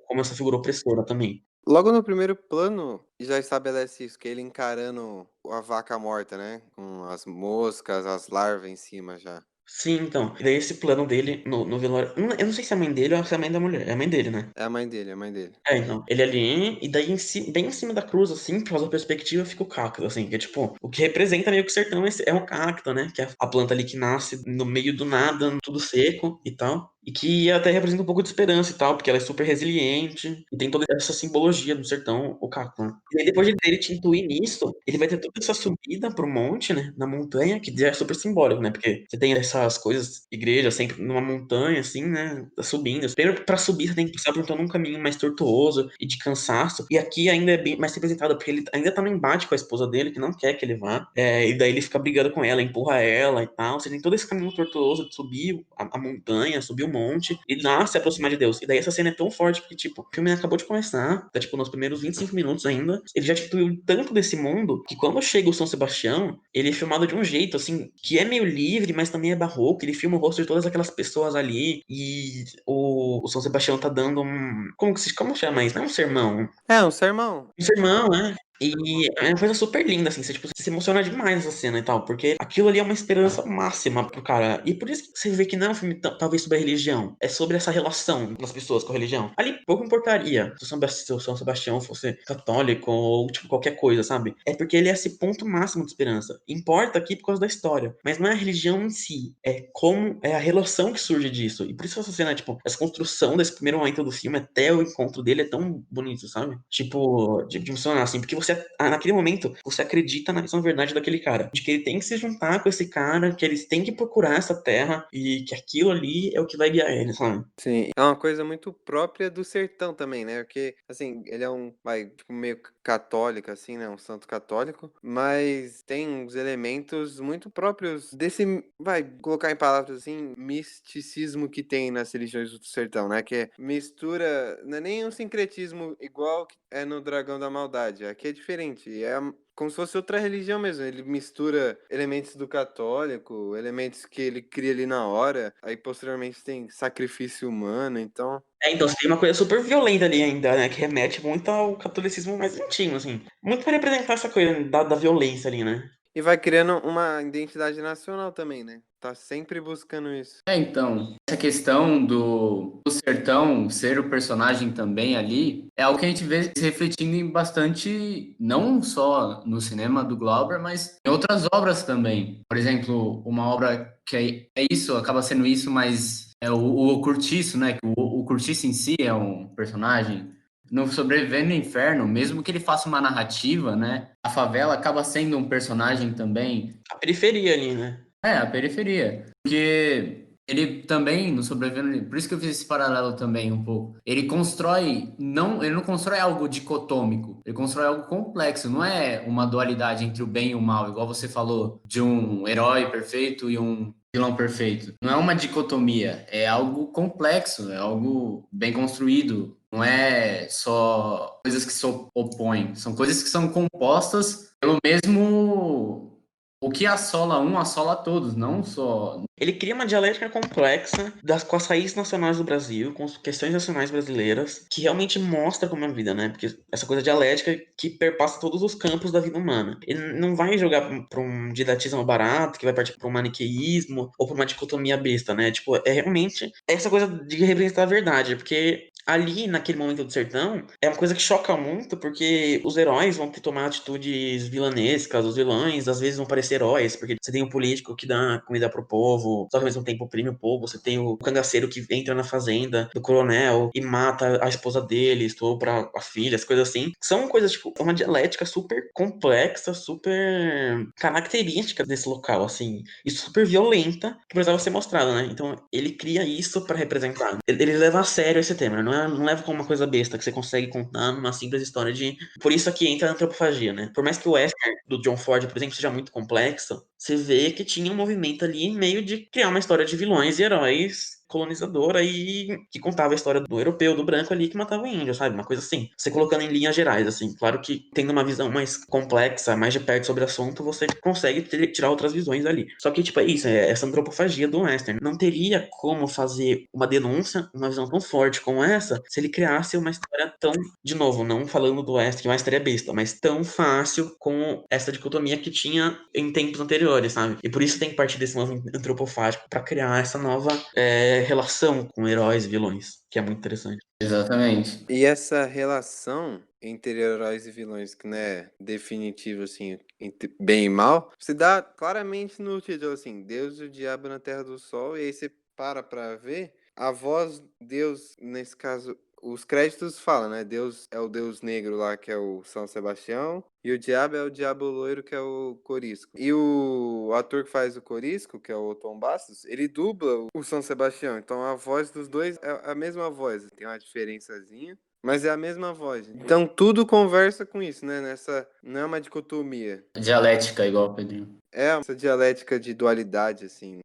como essa figura opressora também. Logo no primeiro plano, já estabelece isso, que ele encarando a vaca morta, né? Com as moscas, as larvas em cima já. Sim, então. E daí esse plano dele no velório. Eu não sei se é a mãe dele ou se é a mãe da mulher. É a mãe dele, né? É a mãe dele, é a mãe dele. É, então. Ele ali, e daí bem em cima da cruz, assim, por causa da perspectiva, fica o cacto, assim, que é tipo, o que representa meio que o sertão é um cacto, né? Que é a planta ali que nasce no meio do nada, tudo seco e tal. E que até representa um pouco de esperança e tal, porque ela é super resiliente e tem toda essa simbologia do sertão, o cacto, né? E aí, depois de dele te intuir nisso, ele vai ter toda essa subida pro monte, né? Na montanha, que já é super simbólico, né? Porque você tem essas coisas, igreja sempre numa montanha, assim, né? Tá subindo. Primeiro, pra subir, você tem que passar por todo um caminho mais tortuoso e de cansaço. E aqui ainda é bem mais representado, porque ele ainda tá no embate com a esposa dele, que não quer que ele vá. E daí ele fica brigando com ela, empurra ela e tal. Você tem todo esse caminho tortuoso de subir a montanha, subir o monte e lá se aproximar de Deus. E daí essa cena é tão forte porque, tipo, o filme acabou de começar, tá, tipo, nos primeiros 25 minutos ainda. Ele já instituiu tanto desse mundo que quando chega o São Sebastião, ele é filmado de um jeito, assim, que é meio livre, mas também é barroco. Ele filma o rosto de todas aquelas pessoas ali e o São Sebastião tá dando um... Como chama isso? Não é um sermão. É, um sermão. Um sermão, né? E é uma coisa super linda, assim, você, tipo, você se emociona demais nessa cena e tal, porque aquilo ali é uma esperança máxima pro cara. E por isso que você vê que não é um filme talvez sobre a religião, é sobre essa relação das pessoas com a religião. Ali pouco importaria se o São Sebastião fosse católico ou, tipo, qualquer coisa, sabe? É porque ele é esse ponto máximo de esperança. Importa aqui por causa da história, mas não é a religião em si, é como é a relação que surge disso. E por isso essa cena, tipo, essa construção desse primeiro momento do filme até o encontro dele é tão bonito, sabe? Tipo, de emocionar, assim, porque naquele momento, você acredita na verdade daquele cara. De que ele tem que se juntar com esse cara, que eles têm que procurar essa terra e que aquilo ali é o que vai guiar ele, sabe? Sim, é uma coisa muito própria do sertão também, né? Porque, assim, ele é tipo, meio católico, assim, né? Um santo católico, mas tem uns elementos muito próprios desse, colocar em palavras assim, misticismo que tem nas religiões do sertão, né? Que é mistura, não é nem um sincretismo igual que é no Dragão da Maldade, aqui é diferente, como se fosse outra religião mesmo. Ele mistura elementos do católico, elementos que ele cria ali na hora. Aí posteriormente tem sacrifício humano, então. Então você tem uma coisa super violenta ali ainda, né? Que remete muito ao catolicismo mais antigo, assim. Muito pra representar essa coisa da violência ali, né? E vai criando uma identidade nacional também, né? Tá sempre buscando isso. Então, essa questão do sertão ser o personagem também ali é algo que a gente vê se refletindo em bastante, não só no cinema do Glauber, mas em outras obras também. Por exemplo, uma obra que é isso, acaba sendo isso, mas é o Curtiço, né? Que o Curtiço em si é um personagem. No Sobrevivendo no Inferno, mesmo que ele faça uma narrativa, né? A favela acaba sendo um personagem também. A periferia ali, né? A periferia. Porque ele também, no Sobrevivendo, por isso que eu fiz esse paralelo também um pouco. Ele não constrói algo dicotômico, ele constrói algo complexo, não é uma dualidade entre o bem e o mal, igual você falou, de um herói perfeito e um vilão perfeito. Não é uma dicotomia, é algo complexo, é algo bem construído. Não é só coisas que se opõem, são coisas que são compostas pelo mesmo o que assola um, assola todos, não só... Ele cria uma dialética complexa com as raízes nacionais do Brasil, com as questões nacionais brasileiras, que realmente mostra como é a vida, né? Porque essa coisa dialética que perpassa todos os campos da vida humana. Ele não vai jogar pra um didatismo barato, que vai partir pra um maniqueísmo ou pra uma dicotomia besta, né? Tipo, é realmente essa coisa de representar a verdade, porque ali, naquele momento do sertão, é uma coisa que choca muito, porque os heróis vão ter que tomar atitudes vilanescas, os vilões às vezes vão parecer heróis, porque você tem um político que dá comida pro povo, só que ao mesmo tempo oprime o povo, você tem o cangaceiro que entra na fazenda do coronel e mata a esposa dele, estupra a filha, as coisas assim. São coisas, tipo, uma dialética super complexa, super característica desse local, assim, e super violenta, que precisava ser mostrada, né? Então, ele cria isso pra representar. Ele leva a sério esse tema, né? Não leva como uma coisa besta que você consegue contar numa simples história de... Por isso aqui entra a antropofagia, né? Por mais que o western do John Ford, por exemplo, seja muito complexo, você vê que tinha um movimento ali meio de criar uma história de vilões e heróis colonizadora e que contava a história do europeu, do branco ali que matava o índio, sabe? Uma coisa assim. Você colocando em linhas gerais, assim. Claro que tendo uma visão mais complexa, mais de perto sobre o assunto, você consegue tirar outras visões ali. Só que, tipo, é isso, é essa antropofagia do western. Não teria como fazer uma denúncia, uma visão tão forte como essa, se ele criasse uma história tão, de novo, não falando do western, que é uma história besta, mas tão fácil com essa dicotomia que tinha em tempos anteriores, sabe? E por isso tem que partir desse novo antropofágico pra criar essa nova relação com heróis e vilões, que é muito interessante. Exatamente. E essa relação entre heróis e vilões, que não é definitiva, assim, entre bem e mal, se dá claramente no título, assim, Deus e o Diabo na Terra do Sol, e aí você pra ver, a voz, Deus, nesse caso, os créditos falam, né? Deus é o Deus negro lá, que é o São Sebastião, e o Diabo é o Diabo loiro, que é o Corisco. E o ator que faz o Corisco, que é o Tom Bastos, ele dubla o São Sebastião. Então a voz dos dois é a mesma voz. Tem uma diferençazinha, mas é a mesma voz. Então tudo conversa com isso, né? Não é uma dicotomia. Dialética, igual, Pedrinho. É essa dialética de dualidade, assim.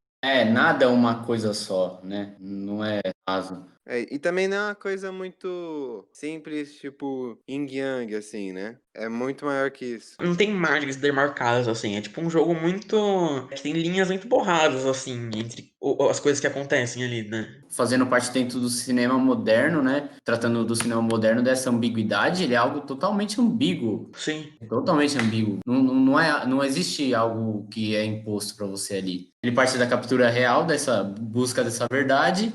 Nada é uma coisa só, né? Não é raso. E também não é uma coisa muito simples, tipo yin yang, assim, né? É muito maior que isso. Não tem margens demarcadas, assim. É tipo um jogo muito. Que tem linhas muito borradas, assim, entre as coisas que acontecem ali, né? Fazendo parte dentro do cinema moderno, né? Tratando do cinema moderno dessa ambiguidade, ele é algo totalmente ambíguo. Sim. Totalmente ambíguo. Não existe algo que é imposto para você ali. Ele parte da captura real dessa busca dessa verdade,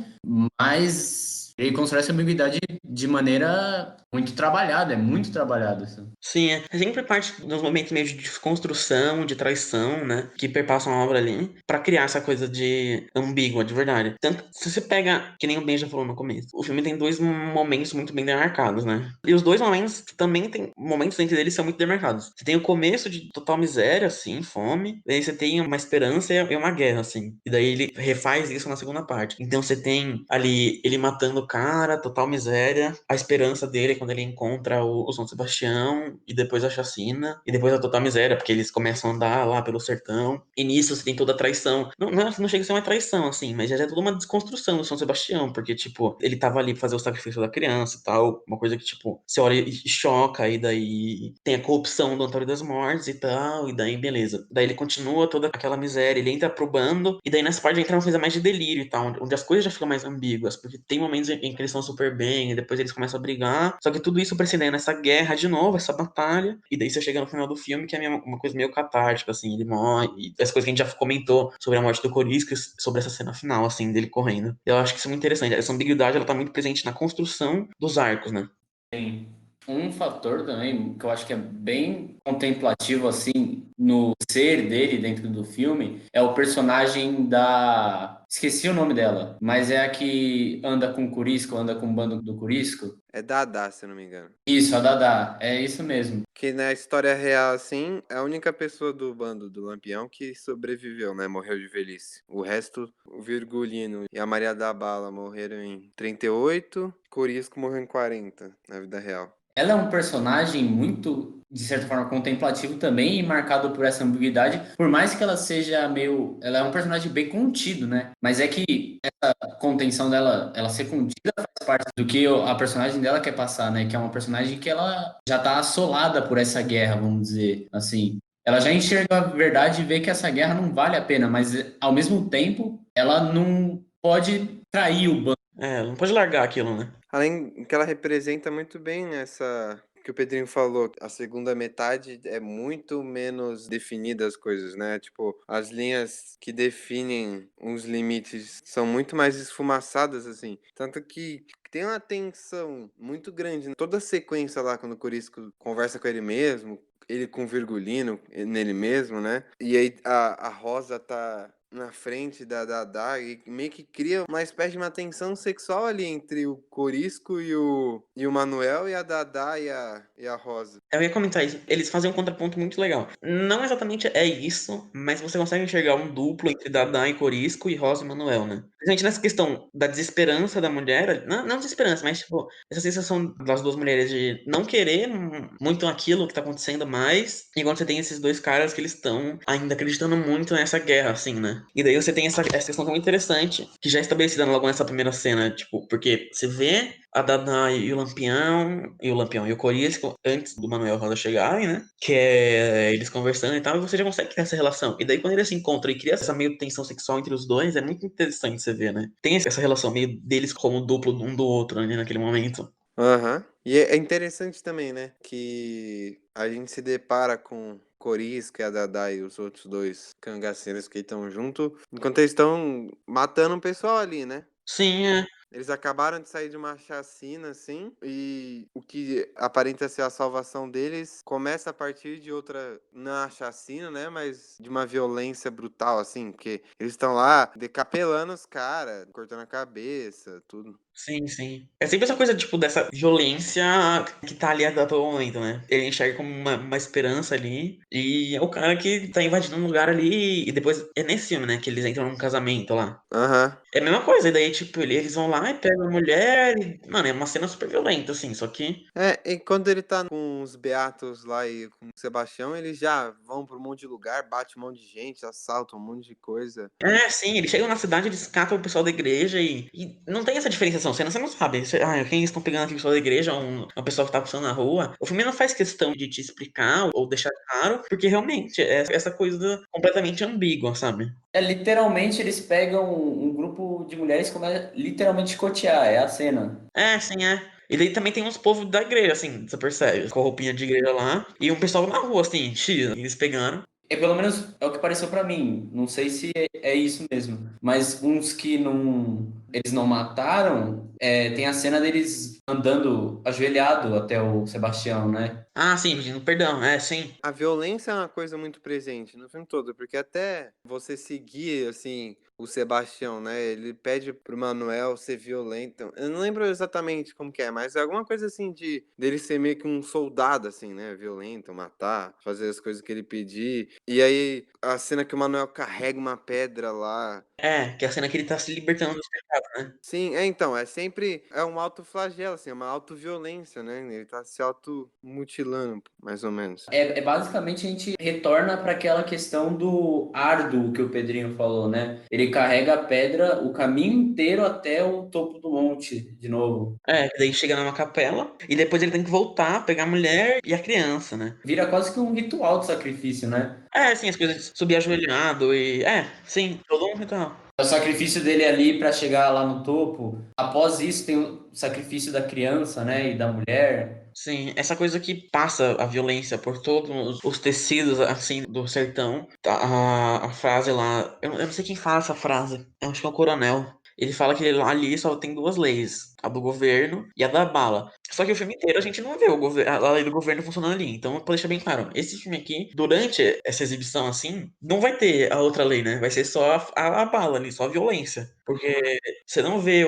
mas ele constrói essa ambiguidade de maneira muito trabalhada, é muito trabalhado isso. Sim, é sempre parte dos momentos meio de desconstrução, de traição, né? Que perpassam a obra ali, pra criar essa coisa de ambígua, de verdade. Tanto se você pega, que nem o Ben já falou no começo, o filme tem dois momentos muito bem demarcados, né? E os dois momentos também tem momentos entre eles são muito demarcados. Você tem o começo de total miséria, assim, fome, e aí você tem uma esperança e uma guerra, assim. E daí ele refaz isso na segunda parte. Então você tem ali ele matando o cara, total miséria, a esperança dele quando ele encontra o São Sebastião e depois a chacina, e depois a total miséria, porque eles começam a andar lá pelo sertão, e nisso você tem toda a traição. Não chega a ser uma traição, assim, mas já é toda uma desconstrução do São Sebastião, porque, tipo, ele tava ali pra fazer o sacrifício da criança e tal, uma coisa que, tipo, você olha e choca, e daí tem a corrupção do Antônio das Mortes e tal, e daí beleza. Daí ele continua toda aquela miséria, ele entra pro bando, e daí nessa parte entra uma coisa mais de delírio e tal, onde as coisas já ficam mais ambíguas, porque tem momentos em que eles estão super bem, e depois eles começam a brigar, só que tudo isso precedendo essa guerra de novo, essa batalha, e daí você chega no final do filme que é uma coisa meio catártica, assim, ele morre, e essa coisa que a gente já comentou sobre a morte do Coriscas, sobre essa cena final, assim, dele correndo. Eu acho que isso é muito interessante, essa ambiguidade, ela tá muito presente na construção dos arcos, né? Tem um fator também que eu acho que é bem contemplativo assim no ser dele dentro do filme é o personagem da... Esqueci o nome dela, mas é a que anda com o Corisco, anda com o bando do Corisco. É Dada, se eu não me engano. Isso, a Dada, é isso mesmo. Que na história real, assim, é a única pessoa do bando do Lampião que sobreviveu, né? Morreu de velhice. O resto, o Virgulino e a Maria da Bala morreram em 38, Corisco morreu em 40, na vida real. Ela é um personagem muito, de certa forma, contemplativo também e marcado por essa ambiguidade, por mais que ela seja meio... Ela é um personagem bem contido, né? Mas é que essa contenção dela, ela ser contida faz parte do que a personagem dela quer passar, né? Que é uma personagem que ela já tá assolada por essa guerra, vamos dizer assim. Ela já enxerga a verdade e vê que essa guerra não vale a pena, mas ao mesmo tempo ela não pode trair o bando. É, não pode largar aquilo, né? Além que ela representa muito bem essa que o Pedrinho falou, a segunda metade é muito menos definida as coisas, né? Tipo, as linhas que definem os limites são muito mais esfumaçadas, assim. Tanto que tem uma tensão muito grande. Toda a sequência lá, quando o Corisco conversa com ele mesmo, ele com o Virgulino nele mesmo, né? E aí a Rosa tá na frente da Dada e meio que cria uma espécie de uma tensão sexual ali entre o Corisco e o Manuel e a Dada e a Rosa. Eu ia comentar isso. Eles fazem um contraponto muito legal. Não exatamente é isso, mas você consegue enxergar um duplo entre Dadá e Corisco e Rosa e Manuel, né? Principalmente nessa questão da desesperança da mulher, não desesperança, mas tipo, essa sensação das duas mulheres de não querer muito aquilo que tá acontecendo mais, enquanto você tem esses dois caras que eles estão ainda acreditando muito nessa guerra, assim, né? E daí você tem essa questão tão interessante, que já é estabelecida logo nessa primeira cena, tipo, porque você vê a Dada e o Corisco antes do Manuel e Rosa chegarem, né? Que é eles conversando e tal, e você já consegue criar essa relação. E daí quando eles se encontram e cria essa meio tensão sexual entre os dois, é muito interessante você ver, né? Tem essa relação meio deles como duplo um do outro ali naquele momento. Aham. E é interessante também, né? Que a gente se depara com Corisco e a Dada e os outros dois cangaceiros que estão junto, enquanto eles estão matando um pessoal ali, né? Sim, é. Eles acabaram de sair de uma chacina, assim, e o que aparenta ser a salvação deles começa a partir de outra, não a chacina, né, mas de uma violência brutal, assim, porque eles estão lá decapelando os caras, cortando a cabeça, tudo. Sim, sim. É sempre essa coisa, tipo, dessa violência que tá ali a todo momento, né? Ele enxerga como uma esperança ali. E é o cara que tá invadindo um lugar ali. E depois é nesse filme, né? Que eles entram num casamento lá. Aham. É a mesma coisa, e daí, tipo, eles vão lá e pegam a mulher e, mano, é uma cena super violenta, assim, só que. É, e quando ele tá com os Beatos lá e com o Sebastião, eles já vão pra um monte de lugar, bate um monte de gente, assaltam um monte de coisa. É, sim, eles chegam na cidade, eles catam o pessoal da igreja e não tem essa diferenciação, você não sabe. Quem eles estão pegando aqui, o pessoal da igreja, uma pessoa que tá passando na rua. O filme não faz questão de te explicar ou deixar claro, porque realmente é essa coisa completamente ambígua, sabe? É literalmente eles pegam um grupo de mulheres e começam literalmente chicotear, é a cena. É, sim, é. E daí também tem uns povos da igreja, assim, você percebe, com a roupinha de igreja lá, e um pessoal na rua, assim, X, eles pegando. É pelo menos é o que pareceu pra mim. Não sei se é isso mesmo. Mas uns que não eles não mataram, tem a cena deles andando ajoelhado até o Sebastião, né? Ah, sim, pedindo perdão, é, sim. A violência é uma coisa muito presente no filme todo, porque até você seguir, assim, o Sebastião, né? Ele pede pro Manuel ser violento. Eu não lembro exatamente como que é, mas é alguma coisa assim de dele ser meio que um soldado, assim, né? Violento, matar, fazer as coisas que ele pedir. E aí, a cena que o Manuel carrega uma pedra lá. É, que é a cena que ele tá se libertando dos pecados, né? Sim, então, é sempre é um autoflagelo, assim, é uma autoviolência, né? Ele tá se automutilando, mais ou menos. É basicamente a gente retorna para aquela questão do árduo que o Pedrinho falou, né? Ele carrega a pedra o caminho inteiro até o topo do monte de novo. É, que daí chega numa capela e depois ele tem que voltar, pegar a mulher e a criança, né? Vira quase que um ritual de sacrifício, né? É, sim, as coisas de subir ajoelhado e. É, sim, todo um ritual. O sacrifício dele ali para chegar lá no topo. Após isso, tem o sacrifício da criança, né? E da mulher. Sim, essa coisa que passa a violência por todos os tecidos, assim, do sertão. A frase lá. Eu não sei quem fala essa frase. Eu acho que é o coronel. Ele fala que lá ali só tem duas leis: a do governo e a da bala. Só que o filme inteiro a gente não vê a lei do governo funcionando ali. Então, pra deixar bem claro, esse filme aqui, durante essa exibição assim, não vai ter a outra lei, né? Vai ser só a bala ali, só a violência. Porque você não vê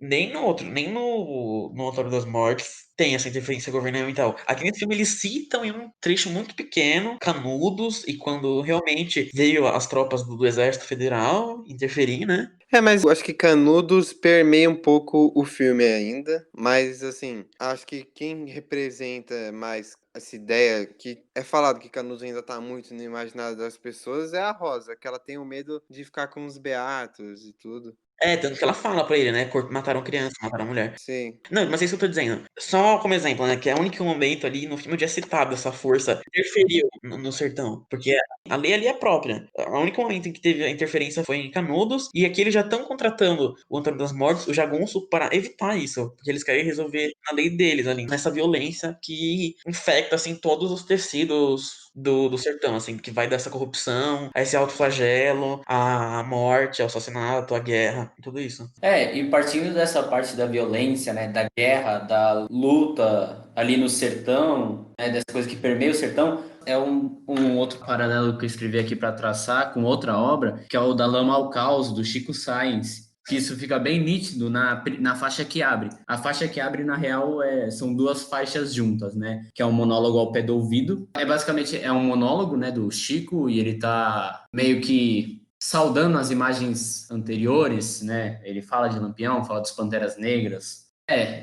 nem no outro, nem no Autor das Mortes tem essa interferência governamental. Aqui nesse filme eles citam em um trecho muito pequeno, Canudos, e quando realmente veio as tropas do Exército Federal interferir, né? É, mas eu acho que Canudos permeia um pouco o filme ainda, mas assim, acho que quem representa mais essa ideia que é falado que Canudos ainda tá muito no imaginário das pessoas é a Rosa, que ela tem o medo de ficar com os beatos e tudo. Tanto que ela fala pra ele, né? Mataram criança, mataram mulher. Sim. Não, mas é isso que eu tô dizendo. Só como exemplo, né? Que é o único momento ali no filme onde é citado essa força interferiu no sertão. Porque a lei ali é própria. O único momento em que teve a interferência foi em Canudos. E aqui eles já estão contratando o Antônio das Mortes, o Jagunço, para evitar isso. Porque eles querem resolver a lei deles ali. Nessa violência que infecta, assim, todos os tecidos do sertão, assim, que vai dessa corrupção, a esse autoflagelo, a morte, ao assassinato, a guerra, tudo isso. E partindo dessa parte da violência, né, da guerra, da luta ali no sertão, né, dessa coisa que permeia o sertão, é um outro paralelo que eu escrevi aqui para traçar com outra obra, que é o Da Lama ao Caos, do Chico Science. Que isso fica bem nítido na faixa que abre. A faixa que abre, na real, são duas faixas juntas, né? Que é um monólogo ao pé do ouvido. Basicamente um monólogo, né, do Chico, e ele tá meio que saudando as imagens anteriores, né? Ele fala de Lampião, fala dos Panteras Negras.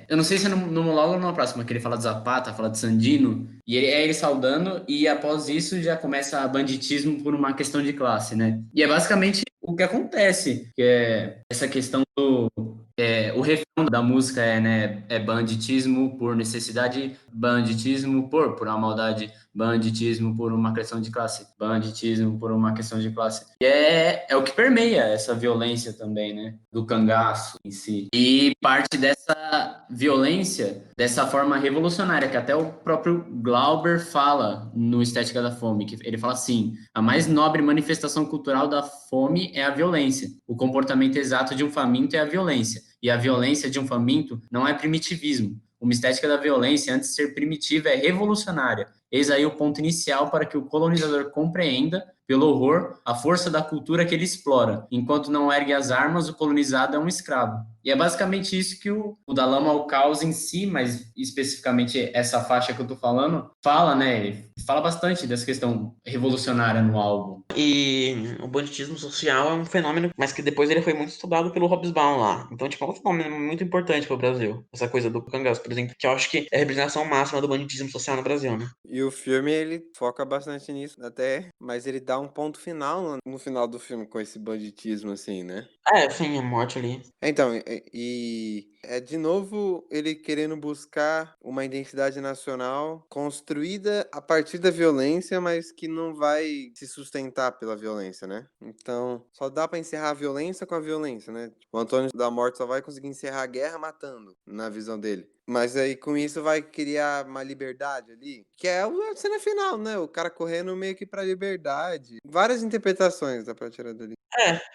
Eu não sei se é no monólogo ou na próxima, que ele fala de Zapata, fala de Sandino, e ele saudando, e após isso já começa banditismo por uma questão de classe, né? E é basicamente o que acontece, que é essa questão o refrão da música né, é banditismo por necessidade, banditismo por uma maldade, banditismo por uma questão de classe, banditismo por uma questão de classe. E é o que permeia essa violência também, né? Do cangaço em si. E parte dessa violência, dessa forma revolucionária, que até o próprio Glauber fala no Estética da Fome, que ele fala assim, a mais nobre manifestação cultural da fome é a violência. O comportamento exato de um faminto é a violência. E a violência de um faminto não é primitivismo. Uma estética da violência, antes de ser primitiva, é revolucionária. Eis aí o ponto inicial para que o colonizador compreenda, pelo horror, a força da cultura que ele explora. Enquanto não ergue as armas, o colonizado é um escravo. E é basicamente isso que o Da Lama ao Caos em si, mas especificamente essa faixa que eu tô falando, fala, né? Ele fala bastante dessa questão revolucionária no álbum. E o banditismo social é um fenômeno, mas que depois ele foi muito estudado pelo Hobsbawm lá. Então, tipo, é um fenômeno muito importante para o Brasil. Essa coisa do cangaço, por exemplo, que eu acho que é a representação máxima do banditismo social no Brasil, né? E o filme, ele foca bastante nisso, até, mas ele dá um ponto final no final do filme com esse banditismo, assim, né? Sim, a morte ali. Então, e é de novo ele querendo buscar uma identidade nacional construída a partir da violência, mas que não vai se sustentar pela violência, né? Então, só dá pra encerrar a violência com a violência, né? O Antônio da Morte só vai conseguir encerrar a guerra matando, na visão dele. Mas aí com isso vai criar uma liberdade ali, que é a cena final, né? O cara correndo meio que pra liberdade. Várias interpretações dá pra tirar dali.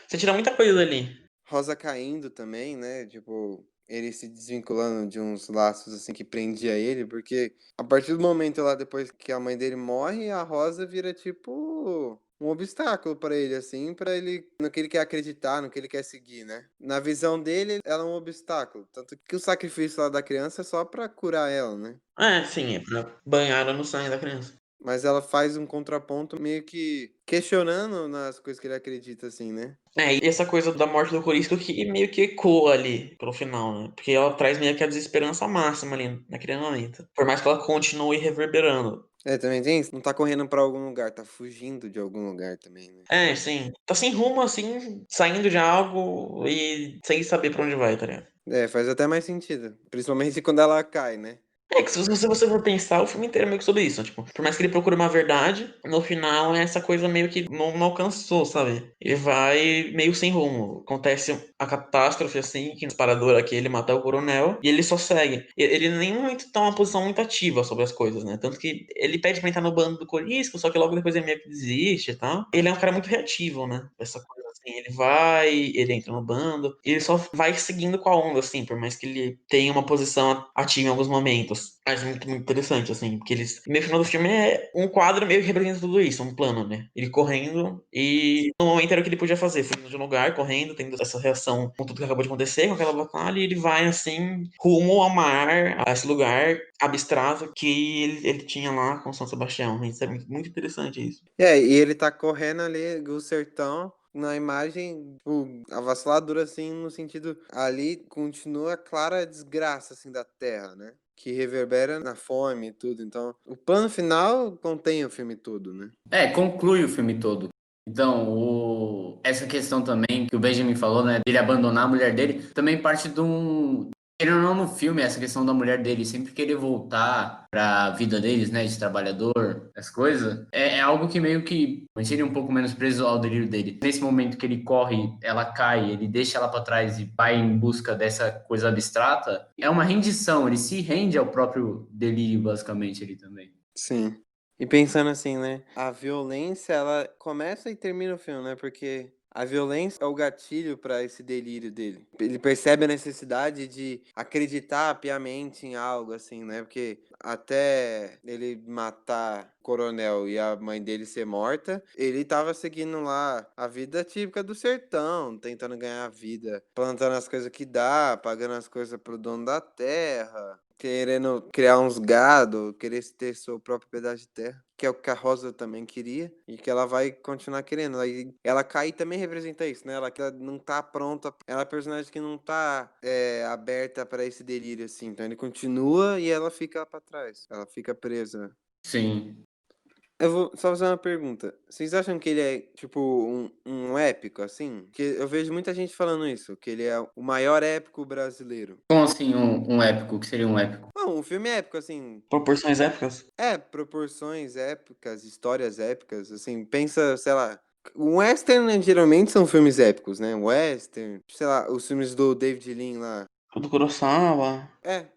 Você tira muita coisa dali. Rosa caindo também, né? Tipo, ele se desvinculando de uns laços assim que prendia ele, porque a partir do momento lá depois que a mãe dele morre, a Rosa vira tipo um obstáculo pra ele assim, pra ele no que ele quer acreditar, no que ele quer seguir, né? Na visão dele, ela é um obstáculo, tanto que o sacrifício lá da criança é só pra curar ela, né? Sim, é pra banhar no sangue da criança. Mas ela faz um contraponto meio que questionando nas coisas que ele acredita assim, né? E essa coisa da morte do Corisco que meio que ecoa ali pro final, né? Porque ela traz meio que a desesperança máxima ali naquele momento. Por mais que ela continue reverberando. Também tem isso. Não tá correndo pra algum lugar, tá fugindo de algum lugar também, né? Sim. Tá sem rumo, assim, saindo de algo e sem saber pra onde vai, tá ligado? Faz até mais sentido. Principalmente quando ela cai, né? Que se você for pensar, o filme inteiro é meio que sobre isso. Tipo, por mais que ele procure uma verdade, no final essa coisa meio que não alcançou, sabe? Ele vai meio sem rumo. Acontece a catástrofe, assim, que no parador aqui ele mata o coronel, e ele só segue. Ele nem muito tá uma posição muito ativa sobre as coisas, né? Tanto que ele pede pra entrar no bando do Corisco, só que logo depois ele meio que desiste e tal. Ele é um cara muito reativo, né? Essa coisa assim, ele vai, ele entra no bando, e ele só vai seguindo com a onda, assim, por mais que ele tenha uma posição ativa em alguns momentos. Acho muito interessante, assim, porque eles. No final do filme é um quadro meio que representa tudo isso, um plano, né? Ele correndo e no momento era o que ele podia fazer, fugindo de um lugar, correndo, tendo essa reação com tudo que acabou de acontecer, com aquela batalha, e ele vai assim, rumo ao mar, a esse lugar abstrato que ele tinha lá com São Sebastião. Isso é muito interessante isso. E ele tá correndo ali do sertão. Na imagem, tipo, avassaladora, assim, no sentido, ali continua a clara desgraça, assim, da terra, né? Que reverbera na fome e tudo. Então, o plano final contém o filme todo, né? Conclui o filme todo. Então, essa questão também que o Benjamin falou, né, dele abandonar a mulher dele, também parte de um. Ele não no filme, essa questão da mulher dele sempre querer voltar pra vida deles, né, de trabalhador, as coisas, é algo que meio que deixa ele um pouco menos preso ao delírio dele. Nesse momento que ele corre, ela cai, ele deixa ela pra trás e vai em busca dessa coisa abstrata, é uma rendição, ele se rende ao próprio delírio, basicamente, ele também. Sim. E pensando assim, né? A violência, ela começa e termina o filme, né? Porque a violência é o gatilho para esse delírio dele. Ele percebe a necessidade de acreditar piamente em algo, assim, né? Porque até ele matar o coronel e a mãe dele ser morta, ele tava seguindo lá a vida típica do sertão, tentando ganhar a vida, plantando as coisas que dá, pagando as coisas pro dono da terra, querendo criar uns gado, querer ter seu próprio pedaço de terra, que é o que a Rosa também queria e que ela vai continuar querendo. Aí ela cair também representa isso, né? Ela não tá pronta, ela é a personagem que não tá aberta para esse delírio assim. Então ele continua e ela fica lá pra trás, ela fica presa. Sim. Eu vou só fazer uma pergunta. Vocês acham que ele é, tipo, um épico, assim? Porque eu vejo muita gente falando isso, que ele é o maior épico brasileiro. Como assim um épico? O que seria um épico? Não, um filme épico, assim. Proporções épicas? Proporções épicas, histórias épicas, assim, pensa, sei lá. O western, né, geralmente são filmes épicos, né? Western, sei lá, os filmes do David Lean lá. O do Kurosawa.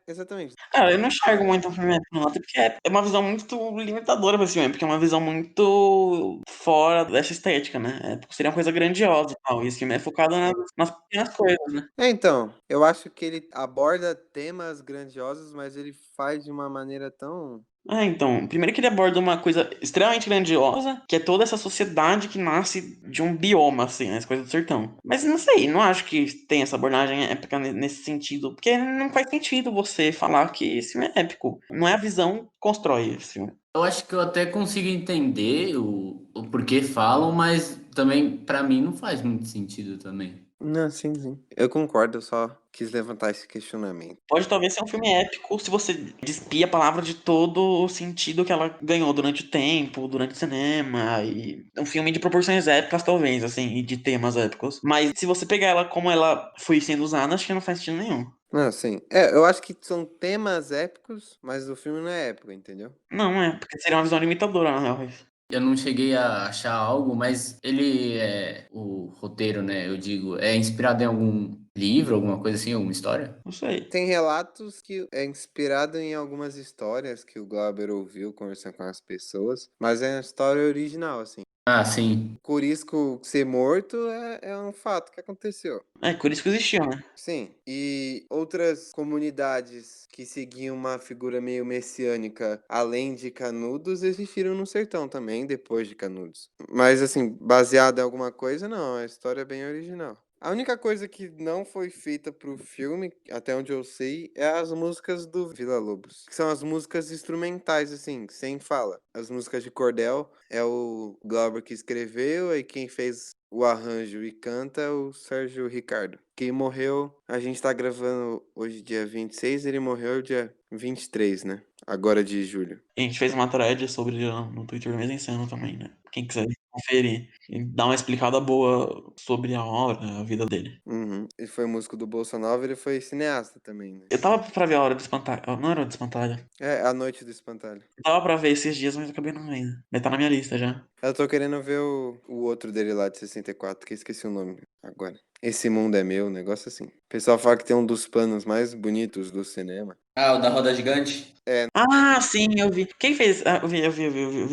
Exatamente. Cara, eu não enxergo muito um filme épico, não, até porque é uma visão muito limitadora pra esse filme, porque é uma visão muito fora dessa estética, né? Épico seria uma coisa grandiosa e tal, e esse filme é focado nas pequenas coisas, né? Então, eu acho que ele aborda temas grandiosos, mas ele faz de uma maneira tão. Então, primeiro que ele aborda uma coisa extremamente grandiosa, que é toda essa sociedade que nasce de um bioma, assim, né? Essa coisa do sertão. Mas não sei, não acho que tem essa abordagem épica nesse sentido, porque não faz sentido você falar que esse filme é épico. Não é a visão que constrói esse filme. Eu acho que eu até consigo entender o porquê falam, mas também, pra mim, não faz muito sentido também. Não, sim, sim. Eu concordo, eu só quis levantar esse questionamento. Pode talvez ser um filme épico se você despir a palavra de todo o sentido que ela ganhou durante o tempo, durante o cinema, e um filme de proporções épicas, talvez, assim, e de temas épicos. Mas se você pegar ela como ela foi sendo usada, acho que não faz sentido nenhum. Não, sim. Eu acho que são temas épicos, mas o filme não é épico, entendeu? Não, porque seria uma visão limitadora, na real. Eu não cheguei a achar algo, mas ele é o roteiro, né? Eu digo, é inspirado em algum livro, alguma coisa assim, alguma história? Não sei. Tem relatos que é inspirado em algumas histórias que o Glauber ouviu conversando com as pessoas, mas é uma história original, assim. Ah, sim. Corisco ser morto é um fato que aconteceu. Por isso que existiu, né? Sim, e outras comunidades que seguiam uma figura meio messiânica além de Canudos existiram no sertão também, depois de Canudos. Mas, assim, baseado em alguma coisa, não, a história é bem original. A única coisa que não foi feita pro filme, até onde eu sei, é as músicas do Vila Lobos, que são as músicas instrumentais, assim, sem fala. As músicas de cordel é o Glauber que escreveu, e quem fez o arranjo e canta é o Sérgio Ricardo. Quem morreu, a gente tá gravando hoje dia 26, ele morreu dia 23, né? Agora de julho. A gente fez uma thread sobre no Twitter Mesa Insano também, né? Quem quiser conferir e dar uma explicada boa sobre a obra, a vida dele. Uhum. Ele foi músico do Bolsonaro, ele foi cineasta também, né? Eu tava pra ver a Hora do Espantalho. Não era Hora do Espantalho. A Noite do Espantalho. Eu tava pra ver esses dias, mas eu acabei não vendo. Mas tá na minha lista já. Eu tô querendo ver o outro dele lá de 64, que eu esqueci o nome agora. Esse Mundo é Meu, um negócio assim. O pessoal fala que tem um dos planos mais bonitos do cinema. Ah, o da Roda Gigante? Ah, sim, eu vi. Quem fez? Eu vi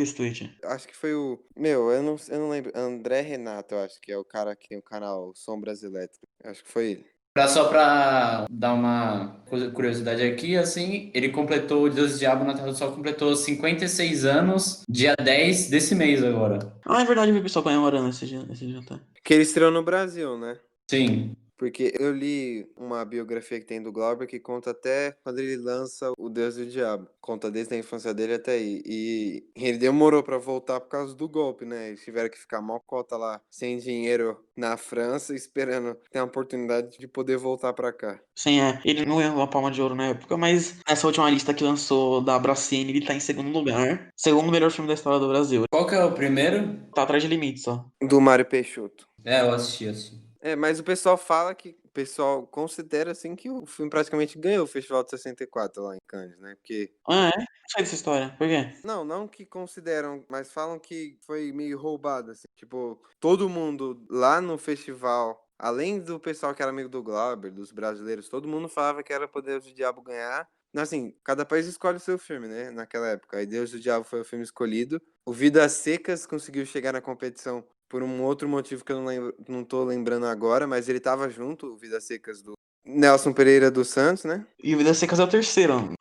esse tweet. Acho que foi o. Meu, eu não lembro. André Renato, eu acho que é o cara que tem o canal Sombras Elétricas. Acho que foi ele. Só pra dar uma curiosidade aqui, assim, ele completou, o Deus e o Diabo na Terra do Sol completou 56 anos, dia 10 desse mês agora. Ah, é verdade, eu vi o pessoal comemorando esse dia tá. Que ele estreou no Brasil, né? Sim. Porque eu li uma biografia que tem do Glauber que conta até quando ele lança O Deus e o Diabo. Conta desde a infância dele até aí. E ele demorou pra voltar por causa do golpe, né? Eles tiveram que ficar mó cota lá, sem dinheiro na França, esperando ter a oportunidade de poder voltar pra cá. Sim, é. Ele não ganhou a Palma de Ouro na época, mas essa última lista que lançou da Abracine, ele tá em segundo lugar. Segundo melhor filme da história do Brasil. Qual que é o primeiro? Tá atrás de Limites, só. Do Mário Peixoto. É, eu assisti. É, mas o pessoal fala que o pessoal considera assim que o filme praticamente ganhou o Festival de 64 lá em Cannes, né? Porque Ah, é? Não sei dessa história. Por quê? não que consideram, mas falam que foi meio roubado assim. Tipo, todo mundo lá no festival, além do pessoal que era amigo do Glauber, dos brasileiros, todo mundo falava que era pra Deus do Diabo ganhar. Assim, cada país escolhe o seu filme, né? Naquela época. Aí Deus do Diabo foi o filme escolhido. O Vidas Secas conseguiu chegar na competição por um outro motivo que eu não tô lembrando agora, mas ele tava junto, o Vidas Secas do Nelson Pereira dos Santos, né? E o Vidas Secas é o terceiro.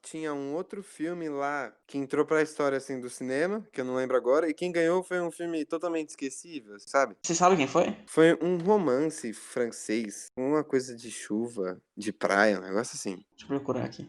Tinha um outro filme lá que entrou pra história assim do cinema, que eu não lembro agora, e quem ganhou foi um filme totalmente esquecível, sabe? Você sabe quem foi? Foi um romance francês, uma coisa de chuva, de praia, um negócio assim. Deixa eu procurar aqui.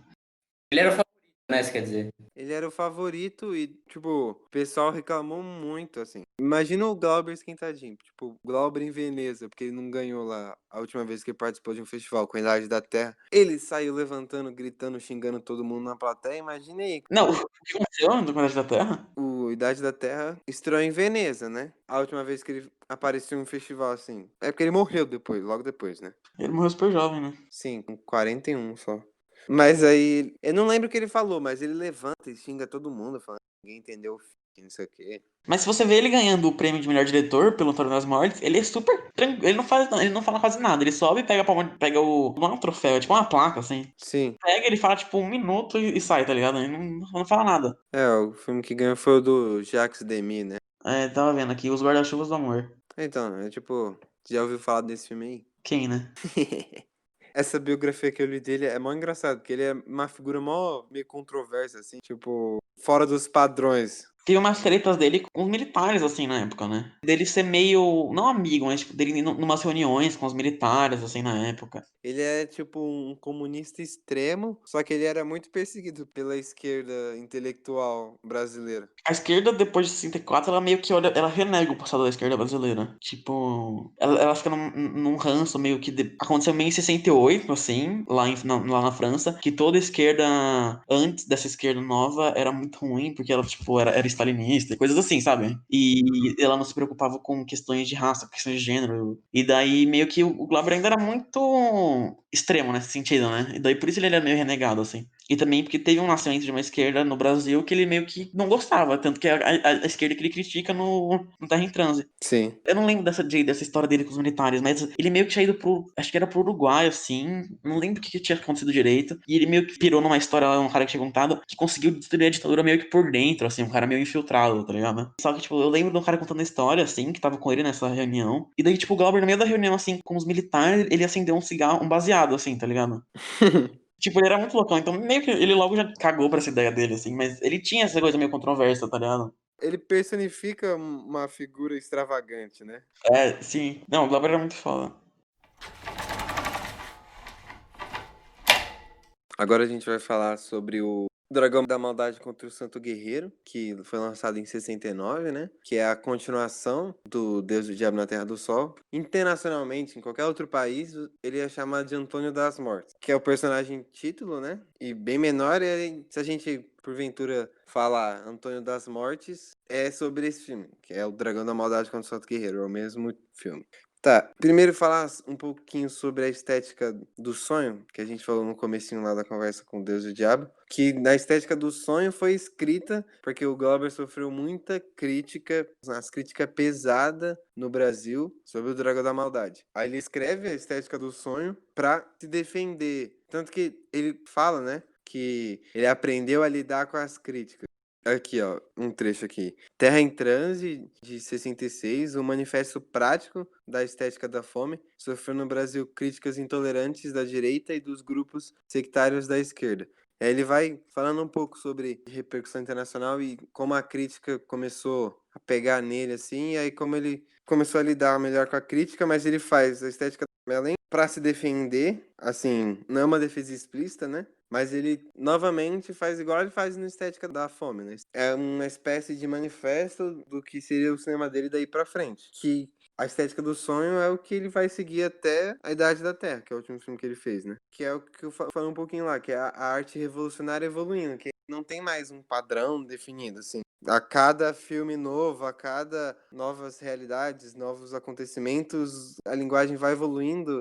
Ele era o favorito, né? Isso quer dizer. Ele era o favorito e, tipo, o pessoal reclamou muito, assim. Imagina o Glauber esquentadinho, tipo, o Glauber em Veneza, porque ele não ganhou lá a última vez que ele participou de um festival com a Idade da Terra. Ele saiu levantando, gritando, xingando todo mundo na plateia, imagina aí. Não, o que aconteceu no Comandante da Terra? O Idade da Terra estreou em Veneza, né? A última vez que ele apareceu em um festival, assim. É porque ele morreu depois, logo depois, né? Ele morreu super jovem, né? Sim, com 41 só. Mas aí, eu não lembro o que ele falou, mas ele levanta e xinga todo mundo, falando que ninguém entendeu o filme, não sei o quê. Mas se você vê ele ganhando o prêmio de melhor diretor pelo Antônio das Mortes, ele é super tranquilo. Ele não fala quase nada. Ele sobe e pega, pega o. Não é um troféu, é tipo uma placa, assim. Sim. Pega, ele fala tipo um minuto e sai, tá ligado? Ele não fala nada. É, o filme que ganhou foi o do Jacques Demy, né? É, tava vendo aqui, Os Guarda-Chuvas do Amor. Então, é tipo, já ouviu falar desse filme aí? Quem, né? Essa biografia que eu li dele é mó engraçado, porque ele é uma figura mó meio controversa, assim, tipo, fora dos padrões. Teve umas tretas dele com os militares, assim, na época, né? Dele ser meio. Não amigo, mas tipo, dele ir numas reuniões com os militares, assim, na época. Ele é tipo um comunista extremo, só que ele era muito perseguido pela esquerda intelectual brasileira. A esquerda, depois de 64, ela meio que olha, ela renega o passado da esquerda brasileira. Tipo, ela fica num ranço meio que. Aconteceu meio em 68, assim, lá na França, que toda a esquerda, antes dessa esquerda nova, era muito ruim, porque ela, tipo, era stalinista e coisas assim, sabe? E ela não se preocupava com questões de raça, questões de gênero. E daí, meio que o Glauber ainda era muito extremo nesse sentido, né? E daí, por isso ele era meio renegado, assim. E também porque teve um nascimento de uma esquerda no Brasil que ele meio que não gostava, tanto que a esquerda que ele critica no Terra em Transe. Sim. Eu não lembro dessa história dele com os militares, mas ele meio que tinha ido acho que era pro Uruguai, assim, não lembro o que tinha acontecido direito, e ele meio que pirou numa história, um cara que tinha contado, que conseguiu destruir a ditadura meio que por dentro, assim, um cara meio infiltrado, tá ligado? Só que, tipo, eu lembro de um cara contando a história, assim, que tava com ele nessa reunião, e daí, tipo, o Glauber, no meio da reunião, assim, com os militares, ele acendeu um cigarro, um baseado, assim, tá ligado? Tipo, ele era muito loucão, então meio que ele logo já cagou pra essa ideia dele, assim, mas ele tinha essa coisa meio controversa, tá ligado? Ele personifica uma figura extravagante, né? É, sim. Não, o Glauber era muito foda. Agora a gente vai falar sobre o Dragão da Maldade contra o Santo Guerreiro, que foi lançado em 69, né? Que é a continuação do Deus do Diabo na Terra do Sol. Internacionalmente, em qualquer outro país, ele é chamado de Antônio das Mortes, que é o personagem título, né? E bem menor, e se a gente, porventura, falar Antônio das Mortes, é sobre esse filme, que é o Dragão da Maldade contra o Santo Guerreiro, é o mesmo filme. Tá, primeiro falar um pouquinho sobre a estética do sonho, que a gente falou no comecinho lá da conversa com Deus e o Diabo, que na estética do sonho foi escrita porque o Glauber sofreu muita crítica, as críticas pesada no Brasil sobre o Dragão da Maldade. Aí ele escreve a estética do sonho pra se defender, tanto que ele fala, né, que ele aprendeu a lidar com as críticas. Aqui, ó, um trecho aqui. Terra em Transe, de 66, um manifesto prático da estética da fome, sofreu no Brasil críticas intolerantes da direita e dos grupos sectários da esquerda. Aí ele vai falando um pouco sobre repercussão internacional e como a crítica começou a pegar nele, assim, e aí como ele começou a lidar melhor com a crítica, mas ele faz a estética além para se defender, assim, não é uma defesa explícita, né? Mas ele novamente faz igual ele faz no Estética da Fome, né? É uma espécie de manifesto do que seria o cinema dele daí pra frente. Que a Estética do Sonho é o que ele vai seguir até A Idade da Terra, que é o último filme que ele fez, né? Que é o que eu falei um pouquinho lá, que é a arte revolucionária evoluindo, que não tem mais um padrão definido, assim. A cada filme novo, a cada novas realidades, novos acontecimentos, a linguagem vai evoluindo,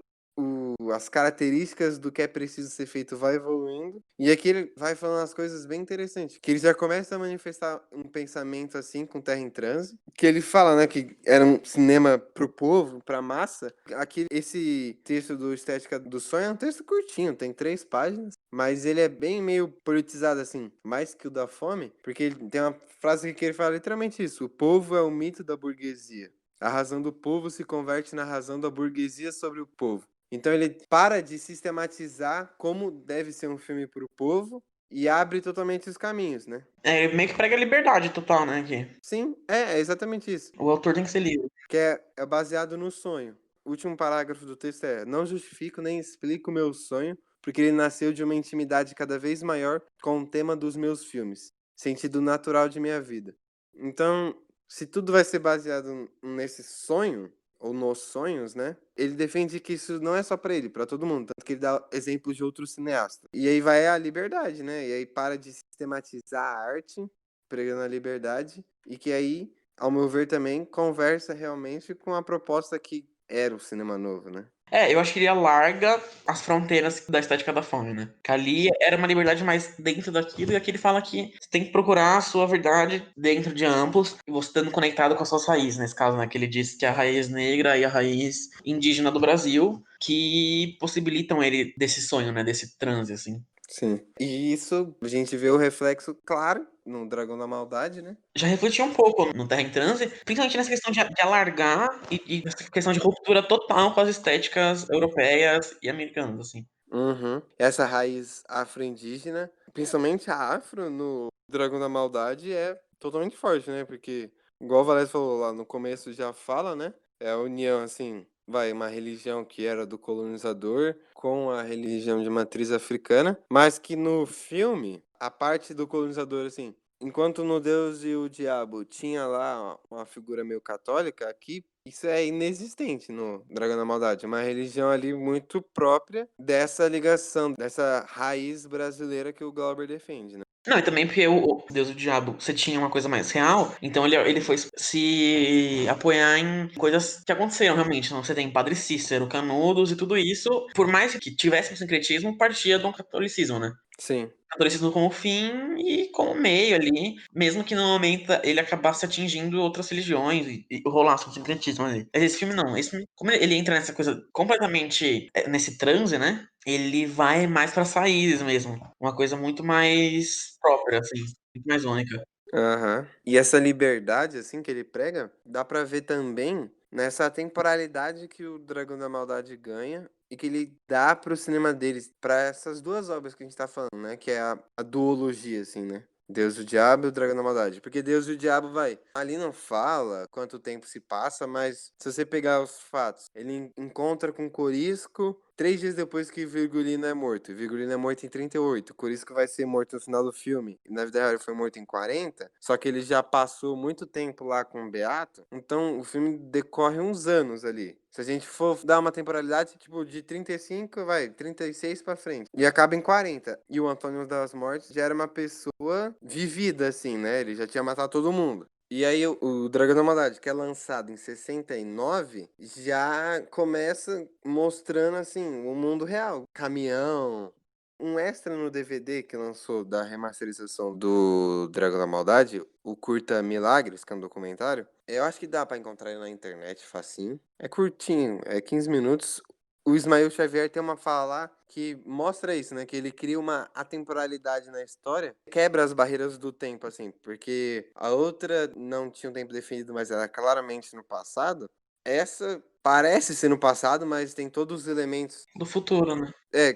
as características do que é preciso ser feito vai evoluindo. E aqui ele vai falando as coisas bem interessantes. Que ele já começa a manifestar um pensamento assim com Terra em Transe. Que ele fala, né, que era um cinema pro povo, pra massa. Aqui, esse texto do Estética do Sonho é um texto curtinho, tem 3 páginas. Mas ele é bem meio politizado, assim, mais que o da Fome. Porque ele tem uma frase aqui que ele fala literalmente isso: o povo é o mito da burguesia. A razão do povo se converte na razão da burguesia sobre o povo. Então ele para de sistematizar como deve ser um filme para o povo e abre totalmente os caminhos, né? É, meio que prega a liberdade total, né? Aqui. Sim, é exatamente isso. O autor tem que ser livre. Que é baseado no sonho. O último parágrafo do texto é: não justifico nem explico o meu sonho, porque ele nasceu de uma intimidade cada vez maior com o tema dos meus filmes, sentido natural de minha vida. Então, se tudo vai ser baseado nesse sonho, ou nos sonhos, né? Ele defende que isso não é só pra ele, pra todo mundo, tanto que ele dá exemplos de outros cineastas. E aí vai a liberdade, né? E aí para de sistematizar a arte, pregando a liberdade, e que aí, ao meu ver também, conversa realmente com a proposta que era o cinema novo, né? É, eu acho que ele alarga as fronteiras da Estética da Fome, né? Que ali era uma liberdade mais dentro daquilo, e aqui ele fala que você tem que procurar a sua verdade dentro de amplos, e você estando conectado com as suas raízes, nesse caso, né? Que ele diz que é a raiz negra e a raiz indígena do Brasil, que possibilitam ele desse sonho, né? Desse transe, assim. Sim. E isso a gente vê o reflexo claro no Dragão da Maldade, né? Já refleti um pouco no Terra em Transe, principalmente nessa questão de alargar e nessa questão de ruptura total com as estéticas europeias e americanas, assim. Uhum. Essa raiz afro-indígena, principalmente a afro no Dragão da Maldade, é totalmente forte, né? Porque, igual o Valério falou lá no começo, já fala, né? É a união, assim, vai, uma religião que era do colonizador com a religião de matriz africana, mas que no filme, a parte do colonizador, assim, enquanto no Deus e o Diabo tinha lá uma figura meio católica, aqui isso é inexistente no Dragão da Maldade. É uma religião ali muito própria dessa ligação, dessa raiz brasileira que o Glauber defende, né? Não, e também porque o Deus e o Diabo, você tinha uma coisa mais real, então ele foi se apoiar em coisas que aconteceram realmente. Então você tem Padre Cícero, Canudos e tudo isso, por mais que tivesse um sincretismo, partia do catolicismo, né? Sim. Catolicismo como fim e como meio ali, mesmo que no momento ele acabasse atingindo outras religiões e rolasse um sincretismo ali. Mas esse filme não, esse filme, como ele entra nessa coisa completamente nesse transe, né? Ele vai mais para raízes mesmo, uma coisa muito mais própria, assim, muito mais única. Aham. E essa liberdade, assim, que ele prega, dá pra ver também nessa temporalidade que o Dragão da Maldade ganha e que ele dá pro cinema deles, pra essas duas obras que a gente tá falando, né? Que é a duologia, assim, né? Deus e o Diabo e o Dragão da Maldade. Porque Deus e o Diabo, vai, ali não fala quanto tempo se passa, mas se você pegar os fatos, ele encontra com Corisco 3 dias depois que Virgulino é morto. Virgulino é morto em 38. Corisco vai ser morto no final do filme. E na vida real ele foi morto em 40. Só que ele já passou muito tempo lá com o Beato. Então o filme decorre uns anos ali. Se a gente for dar uma temporalidade, tipo, de 35, vai, 36 pra frente. E acaba em 40. E o Antônio das Mortes já era uma pessoa vivida, assim, né? Ele já tinha matado todo mundo. E aí o Dragão da Maldade, que é lançado em 69, já começa mostrando assim o mundo real. Caminhão, um extra no DVD que lançou da remasterização do Dragão da Maldade, o curta Milagres, que é um documentário. Eu acho que dá pra encontrar ele na internet facinho. É curtinho, é 15 minutos. O Ismael Xavier tem uma fala lá que mostra isso, né? Que ele cria uma atemporalidade na história, quebra as barreiras do tempo, assim, porque a outra não tinha um tempo definido, mas era claramente no passado. Essa parece ser no passado, mas tem todos os elementos Do futuro, né?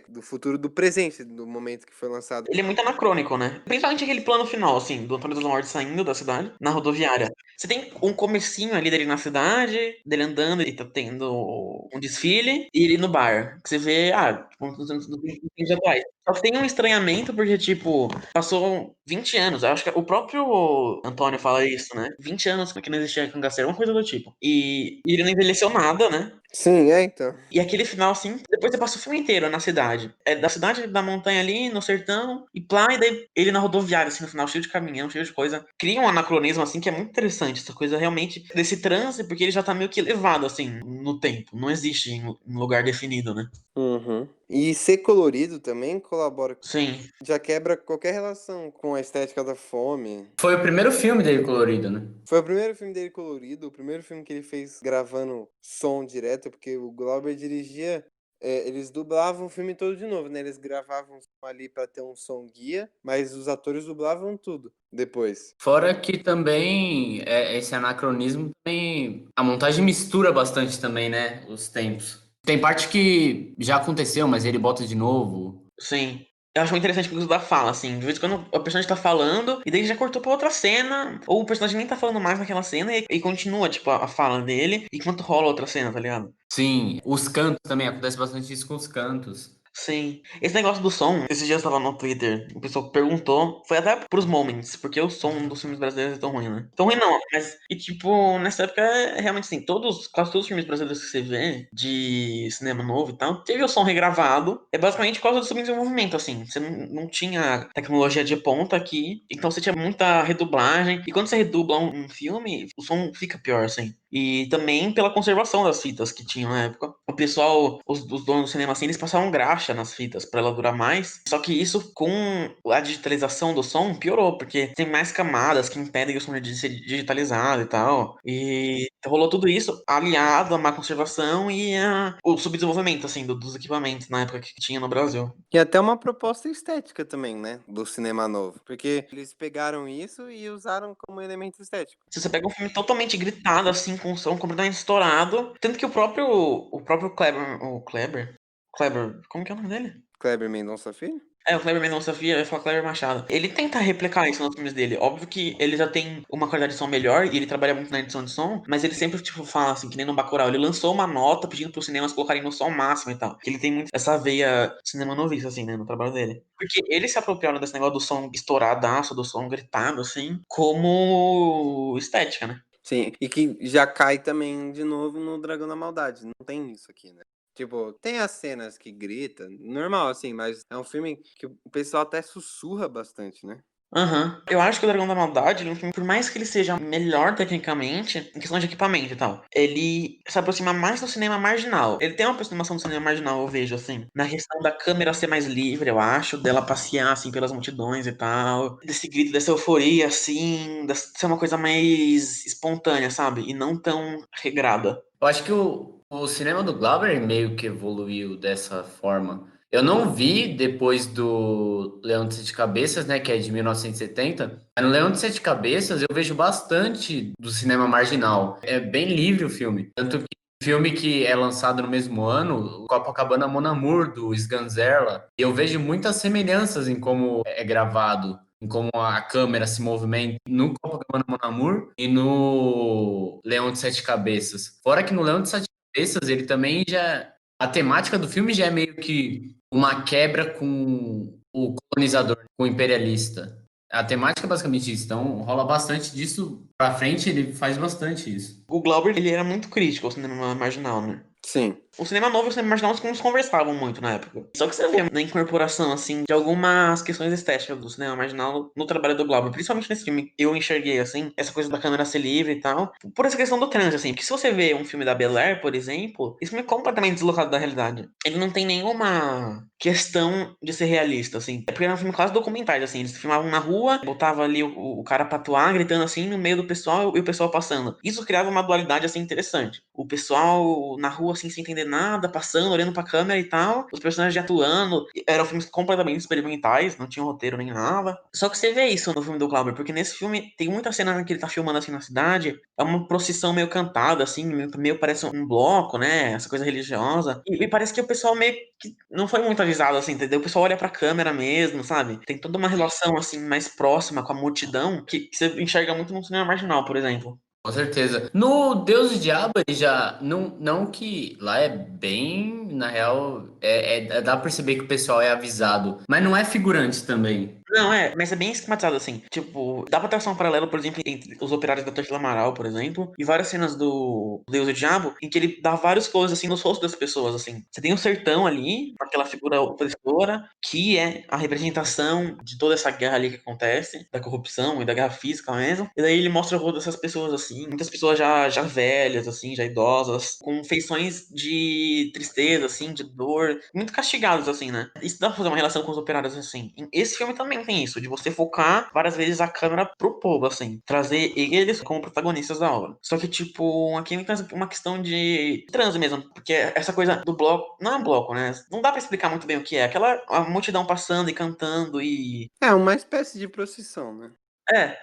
do futuro, do presente, do momento que foi lançado. Ele é muito anacrônico, né? Principalmente aquele plano final, assim, do Antônio dos Mortos saindo da cidade, na rodoviária. Você tem um comecinho ali dele na cidade, dele andando, e tá tendo um desfile, e ele no bar. Que você vê, tipo, nos tempos atuais. Só que tem um estranhamento, porque, tipo, passou 20 anos. Eu acho que o próprio Antônio fala isso, né? 20 anos que não existia cangaceiro, uma coisa do tipo. E ele não envelheceu nada, né? Sim, então. E aquele final, assim, depois você passa o filme inteiro na cidade. É da cidade da montanha ali, no sertão, e plá, e daí ele na rodoviária, assim, no final, cheio de caminhão, cheio de coisa. Cria um anacronismo, assim, que é muito interessante. Essa coisa realmente desse transe, porque ele já tá meio que elevado, assim, no tempo. Não existe em lugar definido, né? Uhum. E ser colorido também colabora. Sim, Já quebra qualquer relação com a estética da fome. Foi o primeiro filme dele colorido, né? Foi o primeiro filme dele colorido, o primeiro filme que ele fez gravando som direto, porque o Glauber dirigia. Eles dublavam o filme todo de novo, né? Eles gravavam ali pra ter um som guia, mas os atores dublavam tudo depois. Fora que também esse anacronismo também. A montagem mistura bastante também, né? Os tempos. Tem parte que já aconteceu, mas ele bota de novo. sim. Eu acho muito interessante porque isso da fala, assim. De vez em quando o personagem tá falando, e daí já cortou pra outra cena, ou o personagem nem tá falando mais naquela cena, e continua, tipo, a fala dele, enquanto rola outra cena, tá ligado? Sim, os cantos também, acontece bastante isso com os cantos. Sim. Esse negócio do som, esses dias eu tava no Twitter, o pessoal perguntou, foi até pros Moments, porque o som dos filmes brasileiros é tão ruim, né? Tão ruim não, mas, e tipo, nessa época é realmente assim, quase todos os filmes brasileiros que você vê, de cinema novo e tal, teve o som regravado, é basicamente por causa do subdesenvolvimento, assim, você não tinha tecnologia de ponta aqui, então você tinha muita redublagem, e quando você redubla um filme, o som fica pior, assim. E também pela conservação das fitas que tinham na época. O pessoal, os donos do cinema assim, eles passavam graxa nas fitas pra ela durar mais. Só que isso, com a digitalização do som, piorou, porque tem mais camadas que impedem o som de ser digitalizado e tal. E rolou tudo isso aliado à má conservação e o subdesenvolvimento, assim, dos equipamentos na época que tinha no Brasil. E até uma proposta estética também, né? Do cinema novo. Porque eles pegaram isso e usaram como elemento estético. Se você pega um filme totalmente gritado, assim, com o som completamente estourado, tanto que o próprio Kleber, como que é o nome dele? Kleber Mendonça Filho? O Kleber Mendonça Filho, eu ia falar Kleber Machado. Ele tenta replicar isso nos filmes dele. Óbvio que ele já tem uma qualidade de som melhor e ele trabalha muito na edição de som, mas ele sempre, tipo, fala assim, que nem no Bacurau. Ele lançou uma nota pedindo pros cinemas colocarem no som máximo e tal. Que ele tem muito essa veia cinema noviço, assim, né, no trabalho dele. Porque eles se apropriaram desse negócio do som estouradaço, do som gritado, assim, como estética, né? Sim, e que já cai também de novo no Dragão da Maldade. Não tem isso aqui, né? Tipo, tem as cenas que grita, normal assim, mas é um filme que o pessoal até sussurra bastante, né? Aham. Eu acho que o Dragão da Maldade, ele é um filme, por mais que ele seja melhor tecnicamente, em questão de equipamento e tal, ele se aproxima mais do cinema marginal. Ele tem uma aproximação do cinema marginal, eu vejo, assim, na questão da câmera ser mais livre, eu acho, dela passear, assim, pelas multidões e tal, desse grito, dessa euforia, assim, de ser uma coisa mais espontânea, sabe? E não tão regrada. Eu acho que o cinema do Glauber meio que evoluiu dessa forma. Eu não vi depois do Leão de Sete Cabeças, né, que é de 1970. Mas no Leão de Sete Cabeças eu vejo bastante do cinema marginal. É bem livre o filme. Tanto que o filme que é lançado no mesmo ano, o Copacabana Mon Amour, do Sganzerla, eu vejo muitas semelhanças em como é gravado, em como a câmera se movimenta no Copacabana Mon Amour e no Leão de Sete Cabeças. Fora que no Leão de Sete Cabeças, ele também já... A temática do filme já é meio que uma quebra com o colonizador, com o imperialista. A temática é basicamente isso. Então, rola bastante disso pra frente, ele faz bastante isso. O Glauber, ele era muito crítico ao cinema marginal, né? Sim. O cinema novo e o cinema marginal não se conversavam muito na época. Só que você vê na incorporação, assim, de algumas questões estéticas do cinema marginal no trabalho do Glauber. Principalmente nesse filme, eu enxerguei, assim, essa coisa da câmera ser livre e tal. Por essa questão do trânsito, assim. Porque se você vê um filme da Bel Air, por exemplo, esse filme é completamente deslocado da realidade. Ele não tem nenhuma questão de ser realista, assim. É porque era um filme quase documentário, assim. Eles filmavam na rua, botava ali o cara pra atuar, gritando assim, no meio do pessoal e o pessoal passando. Isso criava uma dualidade, assim, interessante. o pessoal na rua, assim, sem entender nada, passando, olhando pra câmera e tal, os personagens atuando. Eram filmes completamente experimentais, não tinha roteiro nem nada. Só que você vê isso no filme do Glauber, porque nesse filme tem muita cena que ele tá filmando, assim, na cidade, é uma procissão meio cantada, assim, meio parece um bloco, né, essa coisa religiosa. E parece que o pessoal meio que não foi muito avisado, assim, entendeu? O pessoal olha pra câmera mesmo, sabe? Tem toda uma relação, assim, mais próxima com a multidão que você enxerga muito no cinema marginal, por exemplo. Com certeza. No Deus e Diabo, ele já. Não que lá é bem. Na real, dá pra perceber que o pessoal é avisado. Mas não é figurante também. Não, mas é bem esquematizado, assim. Tipo, dá pra traçar um paralelo, por exemplo, entre os operários da Torre do Amaral, por exemplo, e várias cenas do Deus e o Diabo, em que ele dá vários closes, assim, nos rostos das pessoas, assim. Você tem o sertão ali, aquela figura opressora, que é a representação de toda essa guerra ali que acontece, da corrupção e da guerra física mesmo. E daí ele mostra o rosto dessas pessoas, assim, muitas pessoas já velhas, assim, já idosas, com feições de tristeza, assim, de dor, muito castigados, assim, né? Isso dá pra fazer uma relação com os operários, assim. Esse filme também tem isso, de você focar várias vezes a câmera pro povo, assim, trazer eles como protagonistas da obra. Só que, tipo, aqui tem uma questão de transe mesmo, porque essa coisa do bloco, não é um bloco, né? Não dá pra explicar muito bem o que é. Aquela a multidão passando e cantando e. É uma espécie de procissão, né?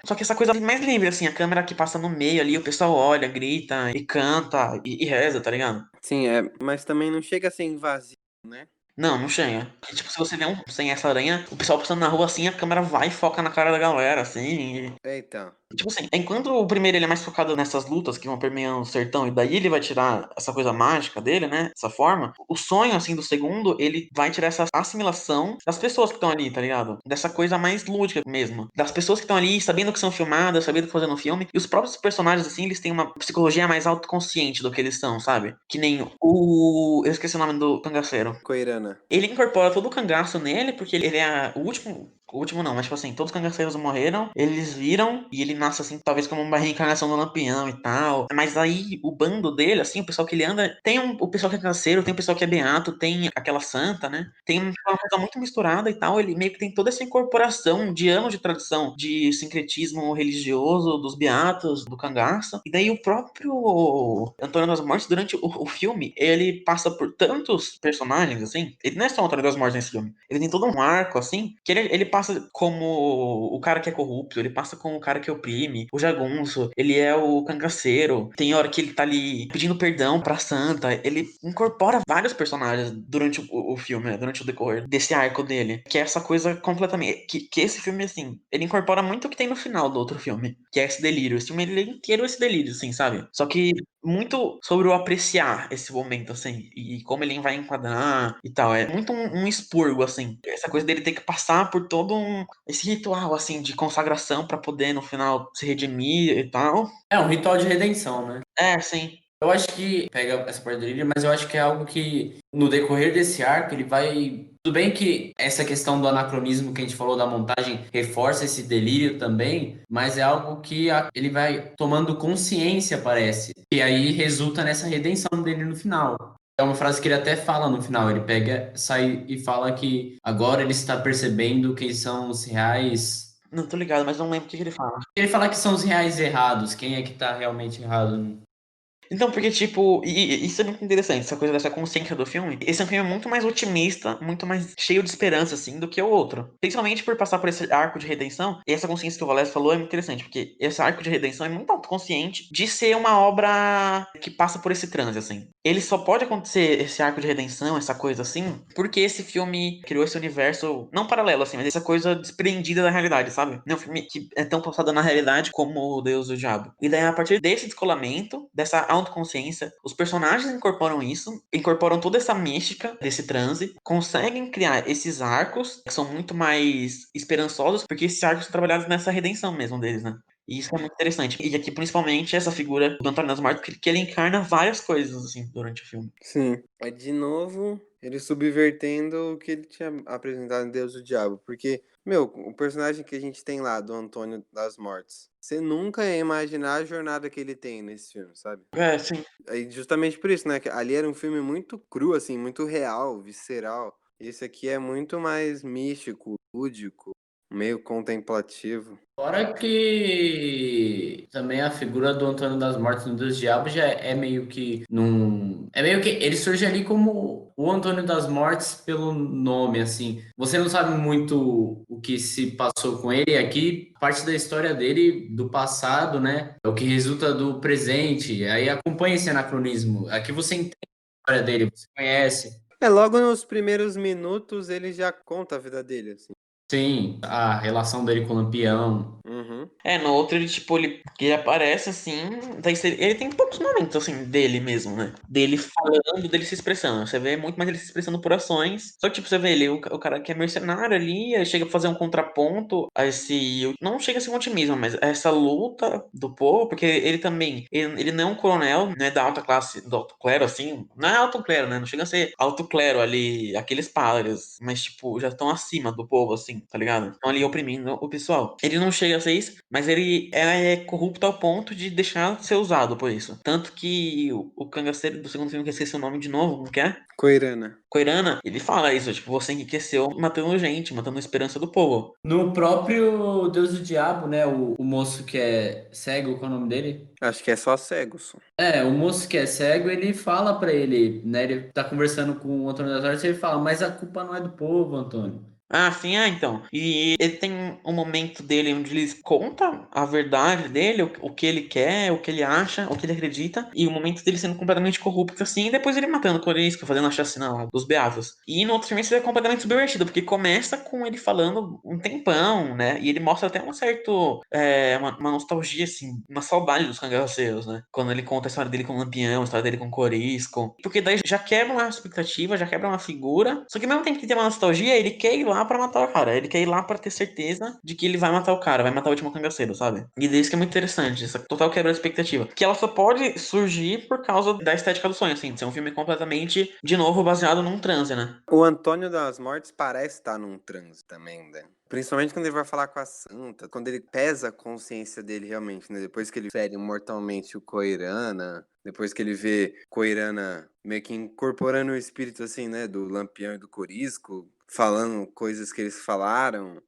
Só que essa coisa mais livre, assim, a câmera que passa no meio ali, o pessoal olha, grita e canta e reza, tá ligado? Sim, mas também não chega a ser invasivo, né? Não, não chega. E, tipo, se você vê um sem essa aranha, o pessoal passando na rua assim, a câmera vai e foca na cara da galera, assim. Então. Tipo assim, enquanto o primeiro ele é mais focado nessas lutas que vão permeando o sertão, e daí ele vai tirar essa coisa mágica dele, né? Essa forma. O sonho, assim, do segundo, ele vai tirar essa assimilação das pessoas que estão ali, tá ligado? Dessa coisa mais lúdica mesmo. Das pessoas que estão ali, sabendo que são filmadas, sabendo que fazendo um filme. E os próprios personagens, assim, eles têm uma psicologia mais autoconsciente do que eles são, sabe? Que nem o. Eu esqueci o nome do cangaceiro. Coirana. Ele incorpora todo o cangaço nele, porque ele é o último. O último não, mas tipo assim, todos os cangaceiros morreram, eles viram, e ele nasce assim, talvez como uma reencarnação do Lampião e tal. Mas aí o bando dele, assim, o pessoal que ele anda, tem o pessoal que é cangaceiro, tem o pessoal que é beato, tem aquela santa, né? Tem uma coisa muito misturada e tal. Ele meio que tem toda essa incorporação de anos de tradição, de sincretismo religioso dos beatos, do cangaço. E daí o próprio Antônio das Mortes, durante o filme, ele passa por tantos personagens, assim. Ele não é só o Antônio das Mortes nesse filme. Ele tem todo um arco, assim, que ele passa como o cara que é corrupto, ele passa como o cara que oprime, o jagunço, ele é o cangaceiro. Tem hora que ele tá ali pedindo perdão pra santa. Ele incorpora vários personagens durante o filme, né? Durante o decorrer desse arco dele. Que é essa coisa completamente. Que esse filme, assim, ele incorpora muito o que tem no final do outro filme, que é esse delírio. Esse filme ele é inteiro esse delírio, assim, sabe? Só que muito sobre o apreciar esse momento, assim, e como ele vai enquadrar e tal. É muito um expurgo, assim. Essa coisa dele ter que passar por todo esse ritual, assim, de consagração pra poder, no final, se redimir e tal. É um ritual de redenção, né? Sim. Eu acho que pega essa parte do delírio, mas eu acho que é algo que no decorrer desse arco ele vai. Tudo bem que essa questão do anacronismo que a gente falou da montagem reforça esse delírio também, mas é algo que ele vai tomando consciência, parece. E aí resulta nessa redenção dele no final. É uma frase que ele até fala no final. Ele pega, sai e fala que agora ele está percebendo quem são os reais. Não tô ligado, mas não lembro o que ele fala. Ele fala que são os reais errados, quem é que tá realmente errado. Então, porque, tipo, e isso é muito interessante, essa coisa dessa consciência do filme. Esse é um filme muito mais otimista, muito mais cheio de esperança, assim, do que o outro. Principalmente por passar por esse arco de redenção. E essa consciência que o Valério falou é muito interessante, porque esse arco de redenção é muito autoconsciente de ser uma obra que passa por esse transe, assim. Ele só pode acontecer, esse arco de redenção, essa coisa assim, porque esse filme criou esse universo, não paralelo, assim, mas essa coisa desprendida da realidade, sabe? Não é um filme que é tão passado na realidade como o Deus e o Diabo. E daí, a partir desse descolamento, dessa autoconsciência, os personagens incorporam isso, incorporam toda essa mística desse transe, conseguem criar esses arcos que são muito mais esperançosos, porque esses arcos são trabalhados nessa redenção mesmo deles, né? E isso é muito interessante. E aqui, principalmente, essa figura do Antônio das Mortes, que ele encarna várias coisas, assim, durante o filme. Sim. É de novo ele subvertendo o que ele tinha apresentado em Deus e o Diabo. Porque, meu, o personagem que a gente tem lá, do Antônio das Mortes, você nunca ia imaginar a jornada que ele tem nesse filme, sabe? Sim. E justamente por isso, né? Que ali era um filme muito cru, assim, muito real, visceral. Esse aqui é muito mais místico, lúdico, meio contemplativo. Fora que também a figura do Antônio das Mortes no Deus Diabo já é meio que num. É meio que. Ele surge ali como o Antônio das Mortes pelo nome, assim. Você não sabe muito o que se passou com ele. Aqui, parte da história dele, do passado, né? É o que resulta do presente. Aí acompanha esse anacronismo. Aqui você entende a história dele, você conhece. Logo nos primeiros minutos ele já conta a vida dele, assim. Sim, a relação dele com o Lampião. Uhum. No outro ele, tipo, ele aparece assim, ele tem poucos momentos, assim, dele mesmo, né? Dele falando, dele se expressando. Você vê muito mais ele se expressando por ações. Só que, tipo, você vê ele, o cara que é mercenário ali, aí chega a fazer um contraponto a esse. Não chega a ser um otimismo, mas a essa luta do povo, porque ele também. Ele não é um coronel, não é da alta classe, do alto clero, assim. Não é alto clero, né? Não chega a ser alto clero ali, aqueles padres, mas, tipo, já estão acima do povo, assim, tá ligado? Estão ali oprimindo o pessoal. Ele não chega a ser isso, mas ele é corrupto ao ponto de deixar de ser usado por isso. Tanto que o cangaceiro do segundo filme, que eu esqueci o nome de novo, como que é? Coirana. Koirana, ele fala isso, tipo, você enriqueceu matando gente, matando a esperança do povo. No próprio Deus do Diabo, né? O moço que é cego, qual é o nome dele? Acho que é só cego, só. É, o moço que é cego, ele fala pra ele, né? Ele tá conversando com o Antônio das Hortas e ele fala, mas a culpa não é do povo, Antônio. Ah, sim, então. E ele tem um momento dele onde ele conta a verdade dele, o que ele quer, o que ele acha, o que ele acredita, e o momento dele sendo completamente corrupto assim, e depois ele matando o Corisco, fazendo a chacina lá dos Beatos. E no outro filme isso é completamente subvertido, porque começa com ele falando um tempão, né? E ele mostra até um certo, uma nostalgia, assim, uma saudade dos cangaceiros, né? Quando ele conta a história dele com o Lampião, a história dele com o Corisco. Porque daí já quebra uma expectativa, já quebra uma figura, só que ao mesmo tempo que tem uma nostalgia, ele quer ir lá pra matar o cara. Ele quer ir lá pra ter certeza de que ele vai matar o cara, vai matar o último cangaceiro, sabe? E isso que é muito interessante, essa total quebra de expectativa. Que ela só pode surgir por causa da estética do sonho, assim, de ser um filme completamente, de novo, baseado num transe, né? O Antônio das Mortes parece estar num transe também, né? Principalmente quando ele vai falar com a santa, quando ele pesa a consciência dele realmente, né? Depois que ele fere mortalmente o Coirana, depois que ele vê Coirana meio que incorporando o espírito, assim, né? Do Lampião e do Corisco, falando coisas que eles falaram,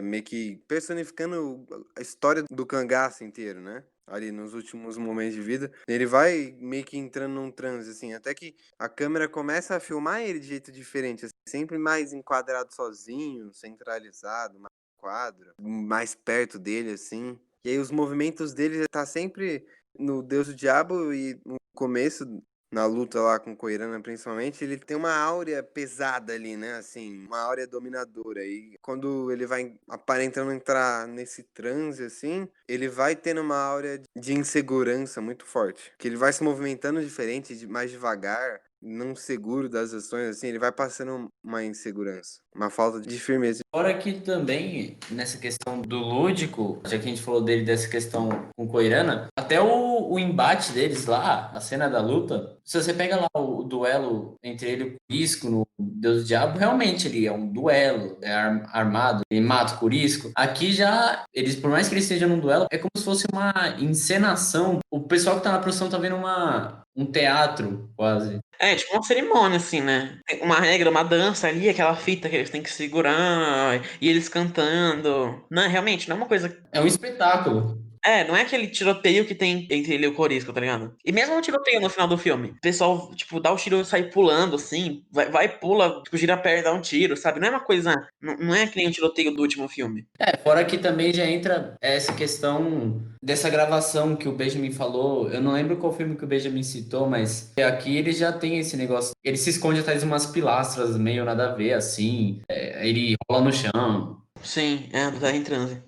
meio que personificando a história do cangaço inteiro, né? Ali nos últimos momentos de vida, ele vai meio que entrando num transe, assim, até que a câmera começa a filmar ele de jeito diferente, assim, sempre mais enquadrado sozinho, centralizado, mais quadro, mais perto dele, assim. E aí os movimentos dele tá sempre no Deus do Diabo e no começo, na luta lá com Koirana principalmente, ele tem uma áurea pesada ali, né? Assim, uma áurea dominadora. E quando ele vai aparentando entrar nesse transe, assim, ele vai tendo uma áurea de insegurança muito forte. Que ele vai se movimentando diferente, mais devagar, não seguro das ações, assim, ele vai passando uma insegurança, uma falta de firmeza. Fora que também, nessa questão do lúdico, já que a gente falou dele dessa questão com Koirana, até o embate deles lá, a cena da luta, se você pega lá o duelo entre ele e o Curisco no Deus do Diabo, realmente ele é um duelo, é armado, ele mata o Curisco. Aqui já, eles, por mais que eles estejam num duelo, é como se fosse uma encenação. O pessoal que tá na produção tá vendo um teatro, quase. É, tipo uma cerimônia, assim, né? Tem uma regra, uma dança ali, aquela fita que eles têm que segurar, e eles cantando. Não, realmente, não é uma coisa. É um espetáculo. Não é aquele tiroteio que tem entre ele e o Corisco, tá ligado? E mesmo o tiroteio no final do filme, o pessoal, tipo, dá o tiro e sai pulando, assim, pula, tipo, gira a perna e dá um tiro, sabe? Não é uma coisa. Não é que nem o tiroteio do último filme. Fora que também já entra essa questão dessa gravação que o Benjamin falou. Eu não lembro qual filme que o Benjamin citou, mas aqui ele já tem esse negócio. Ele se esconde atrás de umas pilastras meio nada a ver, assim. Ele rola no chão. Sim, tá em transe.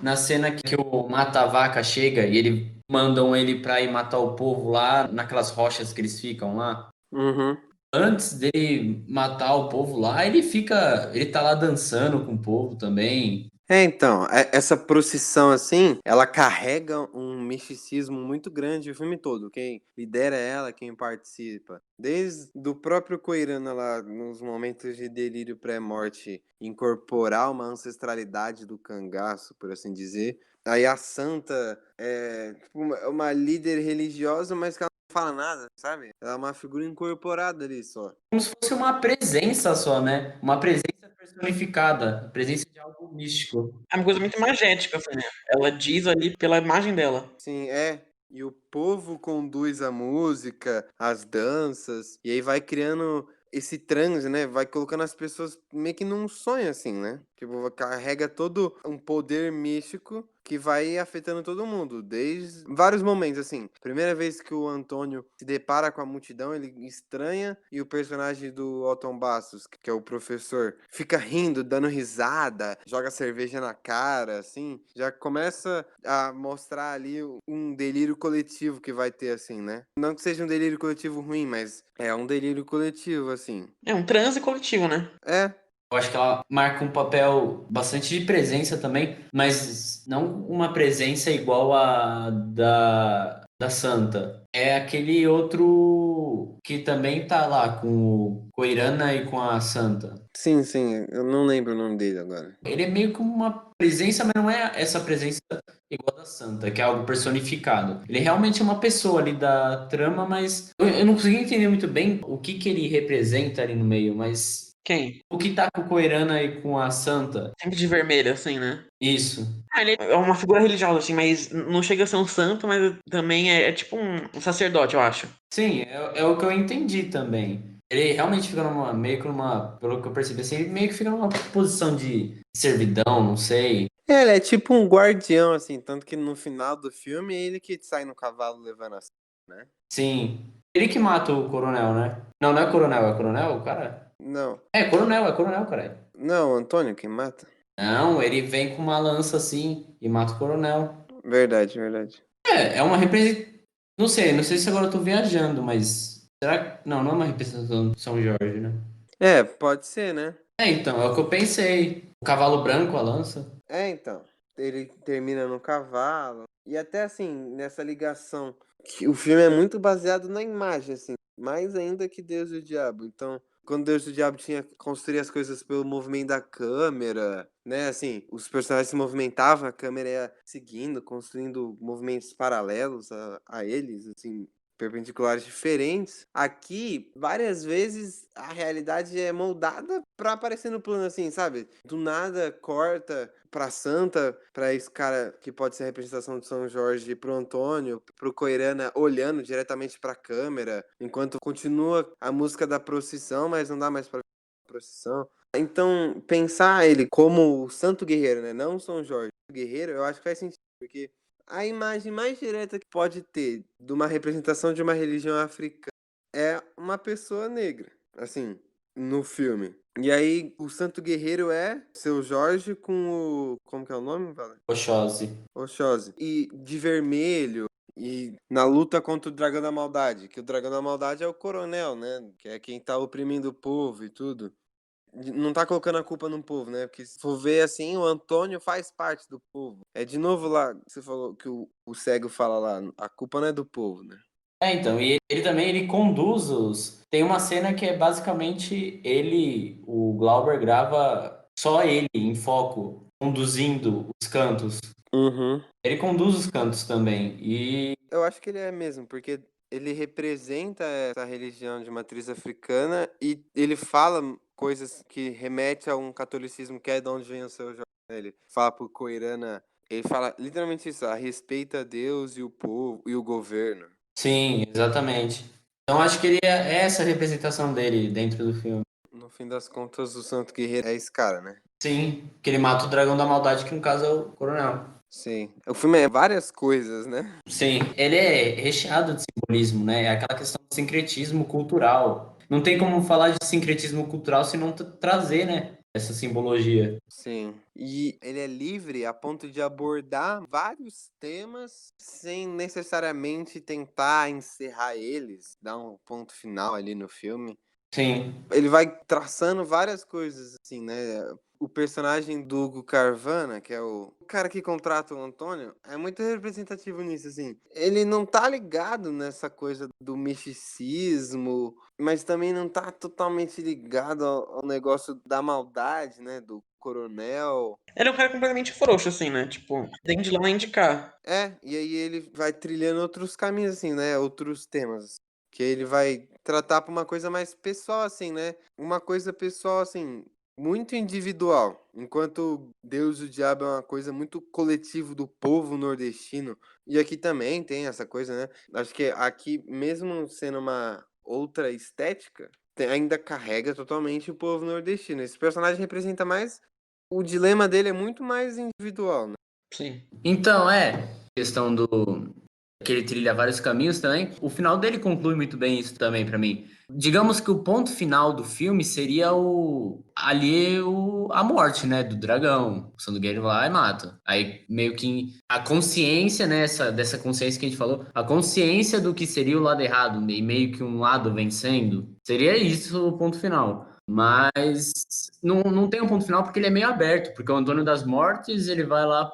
Na cena que o mata-vaca chega e ele mandam ele pra ir matar o povo lá, naquelas rochas que eles ficam lá. Uhum. Antes dele matar o povo lá, ele tá lá dançando com o povo também. Então, essa procissão, assim, ela carrega um misticismo muito grande o filme todo. Quem lidera ela, quem participa. Desde do próprio Koirana lá, nos momentos de delírio pré-morte, incorporar uma ancestralidade do cangaço, por assim dizer. Aí a santa é tipo, uma líder religiosa, mas que ela não fala nada, sabe? Ela é uma figura incorporada ali só. Como se fosse uma presença só, né? Uma presença personificada, a presença de algo místico. É uma coisa muito imagética, assim, né? Ela diz ali pela imagem dela. Sim, é. E o povo conduz a música, as danças, e aí vai criando esse transe, né? Vai colocando as pessoas meio que num sonho, assim, né? Tipo, carrega todo um poder místico que vai afetando todo mundo, desde vários momentos, assim. Primeira vez que o Antônio se depara com a multidão, ele estranha, e o personagem do Otton Bastos, que é o professor, fica rindo, dando risada, joga cerveja na cara, assim. Já começa a mostrar ali um delírio coletivo que vai ter, assim, né? Não que seja um delírio coletivo ruim, mas é um delírio coletivo, assim. É um transe coletivo, né? É, Eu acho que ela marca um papel bastante de presença também, mas não uma presença igual a da Santa. É aquele outro que também tá lá com o Coirana e com a Santa. sim, sim, eu não lembro o nome dele agora. Ele é meio como uma presença, mas não é essa presença igual a da Santa, que é algo personificado. Ele realmente é uma pessoa ali da trama, mas eu não consegui entender muito bem o que que ele representa ali no meio, mas Quem? o que tá com o Coirana e com a Santa? Sempre de vermelho, assim, né? Isso. Ah, ele é uma figura religiosa, assim, mas não chega a ser um santo, mas também é tipo um sacerdote, eu acho. Sim, é o que eu entendi também. Ele realmente fica meio que numa, pelo que eu percebi assim, ele meio que fica numa posição de servidão, não sei. É, ele é tipo um guardião, assim, tanto que no final do filme é ele que sai no cavalo levando as, né? Sim. Ele que mata o coronel, né? Não, não é coronel, o cara? Não, É coronel, cara. não, Antônio quem mata? Não, ele vem com uma lança assim e mata o coronel. Verdade, verdade. É uma representação. Não sei se agora eu tô viajando, mas. Será que. Não, não é uma representação de São Jorge, né? É, pode ser, né? É, então, é o que eu pensei. O cavalo branco, a lança. É, então. Ele termina no cavalo. E até assim, nessa ligação, que o filme é muito baseado na imagem, assim, mais ainda que Deus e o Diabo. Então, quando Deus e o Diabo tinha que construir as coisas pelo movimento da câmera, né? Assim, os personagens se movimentavam, a câmera ia seguindo, construindo movimentos paralelos a eles, assim, perpendiculares diferentes. Aqui, várias vezes a realidade é moldada pra aparecer no plano assim, sabe? Do nada corta pra Santa, pra esse cara que pode ser a representação de São Jorge, pro Antônio, pro Coirana olhando diretamente pra câmera, enquanto continua a música da procissão, mas não dá mais pra ver a procissão. Então, pensar ele como o santo guerreiro, né? Não São Jorge, o guerreiro, eu acho que faz sentido, porque a imagem mais direta que pode ter de uma representação de uma religião africana é uma pessoa negra, assim, no filme. E aí, o Santo Guerreiro é Seu Jorge com o. Como que é o nome, Vale? Oxóssi. Oxóssi. E de vermelho. E na luta contra o Dragão da Maldade. Que o Dragão da Maldade é o coronel, né? Que é quem tá oprimindo o povo e tudo. Não tá colocando a culpa no povo, né? Porque se for ver assim, o Antônio faz parte do povo. É de novo lá, você falou que o cego fala lá, a culpa não é do povo, né? É, então, e ele também ele conduz os. Tem uma cena que é basicamente ele, o Glauber grava só ele em foco, conduzindo os cantos. Uhum. Ele conduz os cantos também. E Eu acho que ele é mesmo, porque ele representa essa religião de matriz africana e ele fala coisas que remetem a um catolicismo que é de onde vem o seu Jorge. Ele fala pro Coirana, ele fala literalmente isso, a respeita Deus e o povo e o governo. sim, exatamente. Então acho que ele é essa representação dele dentro do filme. No fim das contas, o Santo Guerreiro é esse cara, né? Sim, que ele mata o dragão da maldade, que no caso é o coronel. Sim. O filme é várias coisas, né? Sim, ele é recheado de simbolismo, né? É aquela questão do sincretismo cultural. Não tem como falar de sincretismo cultural se não trazer, né? Essa simbologia. Sim. E ele é livre a ponto de abordar vários temas sem necessariamente tentar encerrar eles, dar um ponto final ali no filme. Sim, Ele vai traçando várias coisas, assim, né? O personagem do Hugo Carvana, que é o cara que contrata o Antônio, é muito representativo nisso, assim. Ele não tá ligado nessa coisa do misticismo, mas também não tá totalmente ligado ao negócio da maldade, né? Do coronel. Ele é um cara completamente frouxo, assim, né? Tipo, tem de lá nem indicar. É, e aí ele vai trilhando outros caminhos, assim, né? Outros temas. Que ele vai tratar pra uma coisa mais pessoal, assim, né? Uma coisa pessoal, assim, muito individual, enquanto Deus e o Diabo é uma coisa muito coletivo do povo nordestino. E aqui também tem essa coisa, né? Acho que aqui, mesmo sendo uma outra estética, ainda carrega totalmente o povo nordestino. Esse personagem representa mais. O dilema dele é muito mais individual, né? Sim. Então, questão do que ele trilha vários caminhos também. O final dele conclui muito bem isso também pra mim. Digamos que o ponto final do filme seria a morte, né, do dragão. O Sangue Guerreiro vai lá e mata. Aí meio que a consciência, né, dessa consciência que a gente falou, a consciência do que seria o lado errado e meio que um lado vencendo, seria isso o ponto final. Mas não tem um ponto final porque ele é meio aberto, porque o Antônio das Mortes, ele vai lá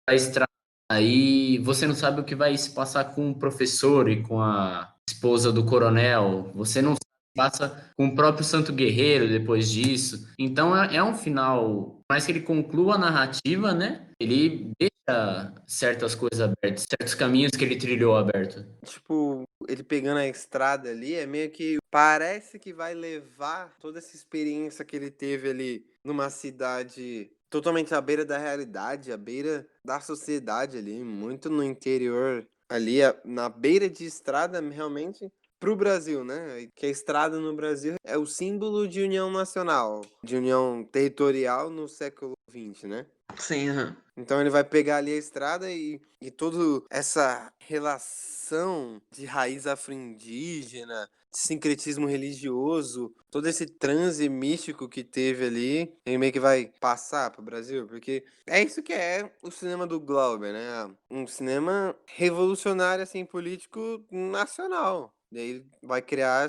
pra estrada. Aí você não sabe o que vai se passar com o professor e com a esposa do coronel. Você não sabe o que passa com o próprio Santo Guerreiro depois disso. Então é um final, por mais que ele conclua a narrativa, né? Ele deixa certas coisas abertas, certos caminhos que ele trilhou aberto. Tipo, ele pegando a estrada ali, é meio que parece que vai levar toda essa experiência que ele teve ali numa cidade totalmente à beira da realidade, à beira da sociedade ali, muito no interior, ali na beira de estrada, realmente pro Brasil, né? Que a estrada no Brasil é o símbolo de união nacional, de união territorial no século XX, né? Sim, aham. Então ele vai pegar ali a estrada e toda essa relação de raiz afro-indígena, de sincretismo religioso, todo esse transe místico que teve ali, ele meio que vai passar pro Brasil, porque é isso que é o cinema do Glauber, né? Um cinema revolucionário, assim, político nacional. Daí ele vai criar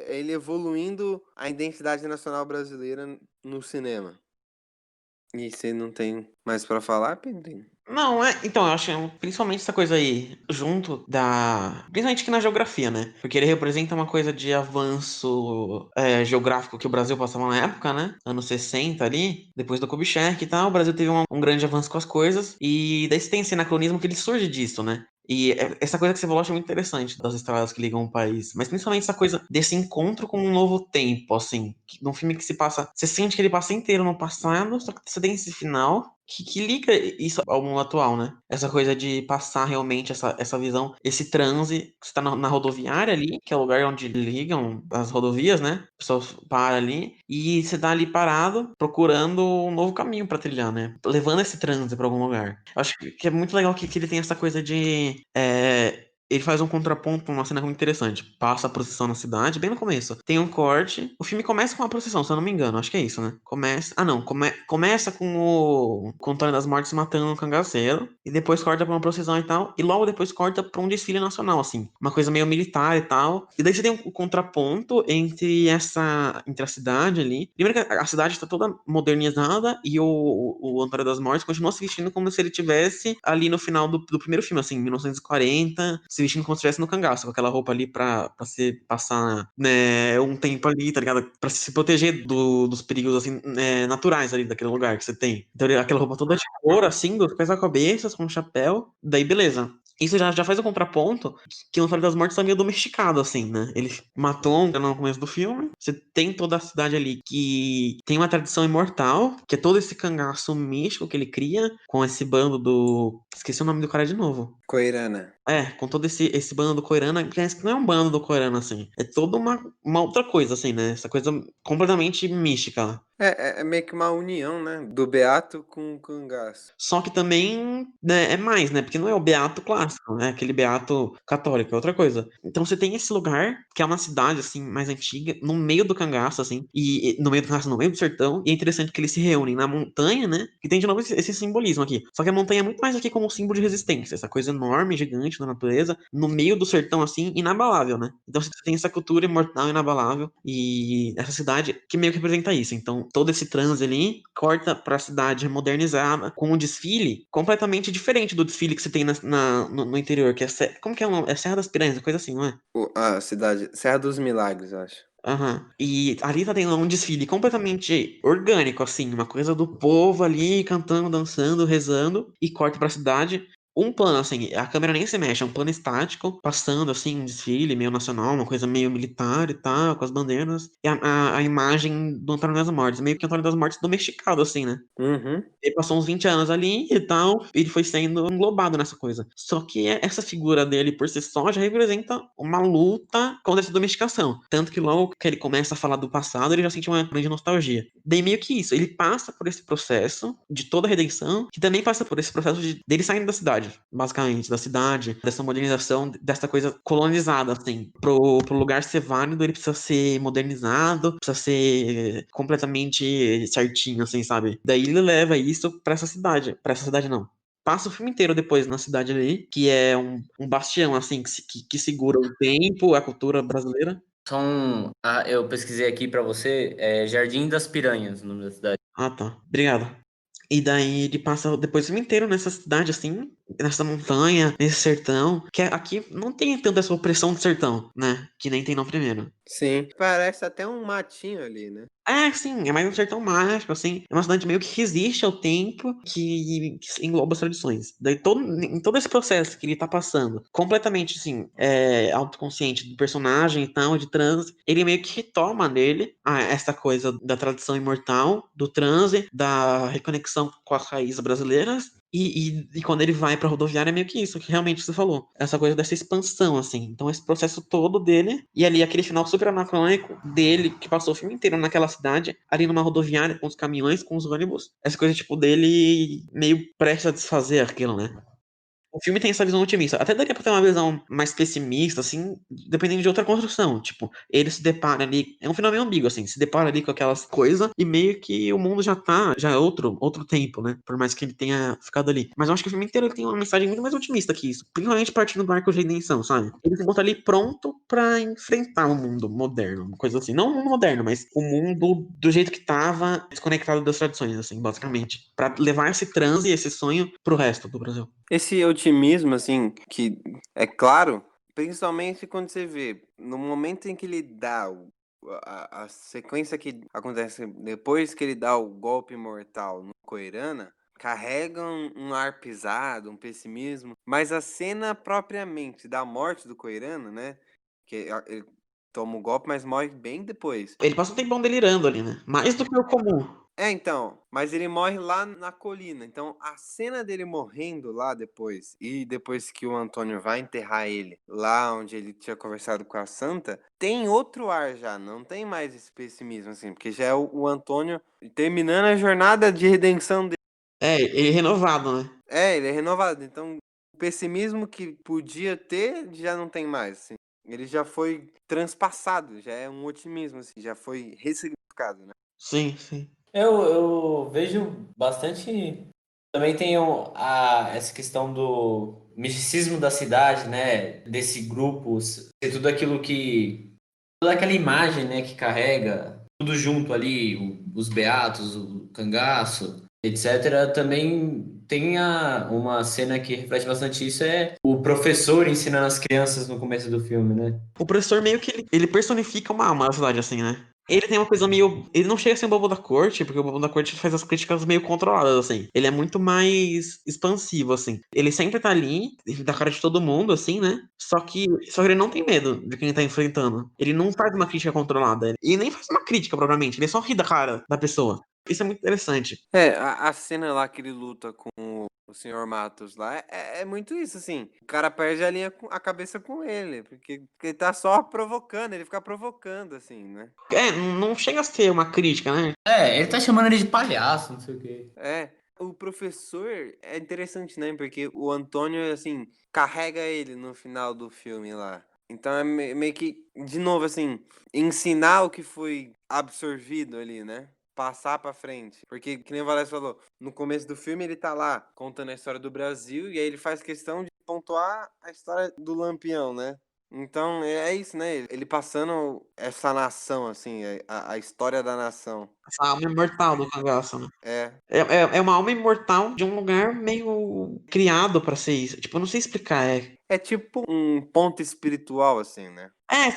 ele evoluindo a identidade nacional brasileira no cinema. E você não tem mais pra falar, Pedrinho? Não, então, eu acho que principalmente essa coisa aí, junto da. Principalmente aqui na geografia, né? Porque ele representa uma coisa de avanço geográfico que o Brasil passava na época, né? Anos 60 ali, depois do Kubitschek e tal, o Brasil teve um grande avanço com as coisas, e daí você tem esse anacronismo que ele surge disso, né? E essa coisa que você falou eu acho muito interessante, das estradas que ligam o país. Mas principalmente essa coisa desse encontro com um novo tempo, assim. Num filme que se passa. Você sente que ele passa inteiro no passado, só que você tem esse final que liga isso ao mundo atual, né? Essa coisa de passar realmente essa visão, esse transe. Você tá na rodoviária ali, que é o lugar onde ligam as rodovias, né? O pessoal para ali. E você tá ali parado, procurando um novo caminho pra trilhar, né? Levando esse transe pra algum lugar. Eu acho que é muito legal que ele tem essa coisa de. Ele faz um contraponto numa cena muito interessante. Passa a procissão na cidade, bem no começo. Tem um corte. O filme começa com uma procissão, se eu não me engano. Acho que é isso, né? Começa. Ah, não. Começa com o Antônio das Mortes matando um cangaceiro. E depois corta pra uma procissão e tal. E logo depois corta pra um desfile nacional, assim. Uma coisa meio militar e tal. E daí você tem um contraponto entre a cidade ali. Primeiro que a cidade tá toda modernizada. E o Antônio das Mortes continua se vestindo como se ele tivesse ali no final do primeiro filme, assim, 1940, se vestindo como se estivesse no cangaço, com aquela roupa ali pra se passar, né, um tempo ali, tá ligado? Pra se proteger dos perigos, assim, naturais ali daquele lugar que você tem. Então, aquela roupa toda de couro, assim, dos pés a cabeça, com um chapéu, daí beleza. Isso já faz o contraponto que o Antônio das Mortes tá meio domesticado, assim, né? Ele matou um cara no começo do filme. Você tem toda a cidade ali que tem uma tradição imortal, que é todo esse cangaço místico que ele cria com esse bando do. Esqueci o nome do cara de novo. Coirana. Com todo esse bando do Koirana, que não é um bando do Koirana, assim. É toda uma outra coisa, assim, né? Essa coisa completamente mística. É meio que uma união, né? Do Beato com o cangaço. Só que também, né, é mais, né? Porque não é o beato clássico, né? Aquele beato católico, é outra coisa. Então você tem esse lugar, que é uma cidade, assim, mais antiga, no meio do cangaço, assim, e no meio do cangaço, no meio do sertão, e é interessante que eles se reúnem na montanha, né? Que tem de novo esse simbolismo aqui. Só que a montanha é muito mais aqui como um símbolo de resistência, essa coisa enorme, gigante da natureza, no meio do sertão, assim, inabalável, né? Então você tem essa cultura imortal, inabalável, e essa cidade que meio que representa isso. Então todo esse transe ali corta pra cidade modernizada, com um desfile completamente diferente do desfile que você tem no interior, que é. Como que é o nome? É Serra das Piranhas, coisa assim, não é? A cidade. Serra dos Milagres, eu acho. Aham. E ali tá tendo um desfile completamente orgânico, assim, uma coisa do povo ali cantando, dançando, rezando, e corta pra cidade. um plano, assim, a câmera nem se mexe, é um plano estático, passando, assim, um desfile meio nacional, uma coisa meio militar e tal, com as bandeiras, e a imagem do Antônio das Mortes, meio que o Antônio das Mortes domesticado, assim, né? Uhum. Ele passou uns 20 anos ali e tal, e ele foi sendo englobado nessa coisa. Só que essa figura dele por si só já representa uma luta contra essa domesticação. Tanto que logo que ele começa a falar do passado, ele já sente uma grande nostalgia. Daí meio que isso, ele passa por esse processo de toda a redenção, que também passa por esse processo dele saindo da cidade, basicamente, da cidade, dessa modernização, dessa coisa colonizada, assim. Pro lugar ser válido, ele precisa ser modernizado, precisa ser completamente certinho, assim, sabe? Daí ele leva isso pra essa cidade. Pra essa cidade, não. Passa o filme inteiro depois na cidade ali, que é um bastião, assim, que segura o tempo, a cultura brasileira. Eu pesquisei aqui para você, Jardim das Piranhas, o nome da cidade. Ah, tá. Obrigado. E daí ele passa depois o filme inteiro nessa cidade, assim, nessa montanha, nesse sertão, que aqui não tem tanta essa opressão do sertão, né? Que nem tem no primeiro. Sim. Parece até um matinho ali, né? É, sim, é mais um sertão mágico, assim. É uma cidade meio que resiste ao tempo, que engloba as tradições. Daí, em todo esse processo que ele tá passando, completamente, assim, autoconsciente do personagem e tal, de transe, ele meio que retoma nele essa coisa da tradição imortal, do transe, da reconexão com as raízes brasileiras. E quando ele vai pra rodoviária é meio que isso, que realmente você falou. Essa coisa dessa expansão, assim. Então, esse processo todo dele, e ali aquele final super anacrônico dele, que passou o filme inteiro naquela cidade, ali numa rodoviária, com os caminhões, com os ônibus. Essa coisa, tipo, dele meio prestes a desfazer aquilo, né? O filme tem essa visão otimista. Até daria pra ter uma visão mais pessimista, assim, dependendo de outra construção. Tipo, ele se depara ali. É um final meio ambíguo, assim, se depara ali com aquelas coisas e meio que o mundo já é outro tempo, né? Por mais que ele tenha ficado ali. Mas eu acho que o filme inteiro ele tem uma mensagem muito mais otimista que isso. Principalmente partindo do arco de redenção, sabe? Ele se encontra ali pronto pra enfrentar o mundo moderno, uma coisa assim. Não o mundo moderno, mas o mundo do jeito que tava, desconectado das tradições, assim, basicamente. Pra levar esse transe, esse sonho pro resto do Brasil. Esse otimismo, assim, que é claro, principalmente quando você vê, no momento em que ele dá a sequência que acontece depois que ele dá o golpe mortal no Coirana, carrega um ar pisado, um pessimismo, mas a cena propriamente da morte do Coirana, né, que ele toma o golpe, mas morre bem depois. Ele passa um tempão delirando ali, né? Mais do que o comum. Então, mas ele morre lá na colina. Então, a cena dele morrendo lá depois, e depois que o Antônio vai enterrar ele, lá onde ele tinha conversado com a Santa, tem outro ar já, não tem mais esse pessimismo, assim, porque já é o Antônio terminando a jornada de redenção dele. É, ele é renovado, né? Ele é renovado. Então, o pessimismo que podia ter já não tem mais, assim. Ele já foi transpassado, já é um otimismo, assim, já foi ressignificado, né? Sim, sim. Eu vejo bastante. Também tem essa questão do misticismo da cidade, né? Desse grupo, ser tudo aquilo que. Toda aquela imagem, né, que carrega, tudo junto ali, os beatos, o cangaço, etc. Também tem uma cena que reflete bastante isso, é o professor ensinando as crianças no começo do filme, né? O professor meio que ele personifica uma alma na cidade, assim, né? Ele tem uma coisa meio. Ele não chega a ser um bobo da corte, porque o bobo da corte faz as críticas meio controladas, assim. Ele é muito mais expansivo, assim. Ele sempre tá ali, da cara de todo mundo, assim, né? Só que ele não tem medo de quem ele tá enfrentando. Ele não faz uma crítica controlada. E nem faz uma crítica, propriamente. Ele só ri da cara da pessoa. Isso é muito interessante. A cena lá que ele luta com o Senhor Matos lá é muito isso, assim. O cara perde a cabeça com ele, porque ele tá só provocando, ele fica provocando, assim, né? Não chega a ser uma crítica, né? Ele tá chamando ele de palhaço, não sei o quê. O professor é interessante, né? Porque o Antônio, assim, carrega ele no final do filme lá. Então é meio que, de novo, assim, ensinar o que foi absorvido ali, né? Passar pra frente. Porque, que nem o Valécio falou, no começo do filme ele tá lá contando a história do Brasil e aí ele faz questão de pontuar a história do Lampião, né? Então é isso, né? Ele passando essa nação, assim, a história da nação. Essa alma imortal do cangaço, né? É. É uma alma imortal de um lugar meio criado pra ser isso. Tipo, eu não sei explicar. É tipo um ponto espiritual, assim, né? É,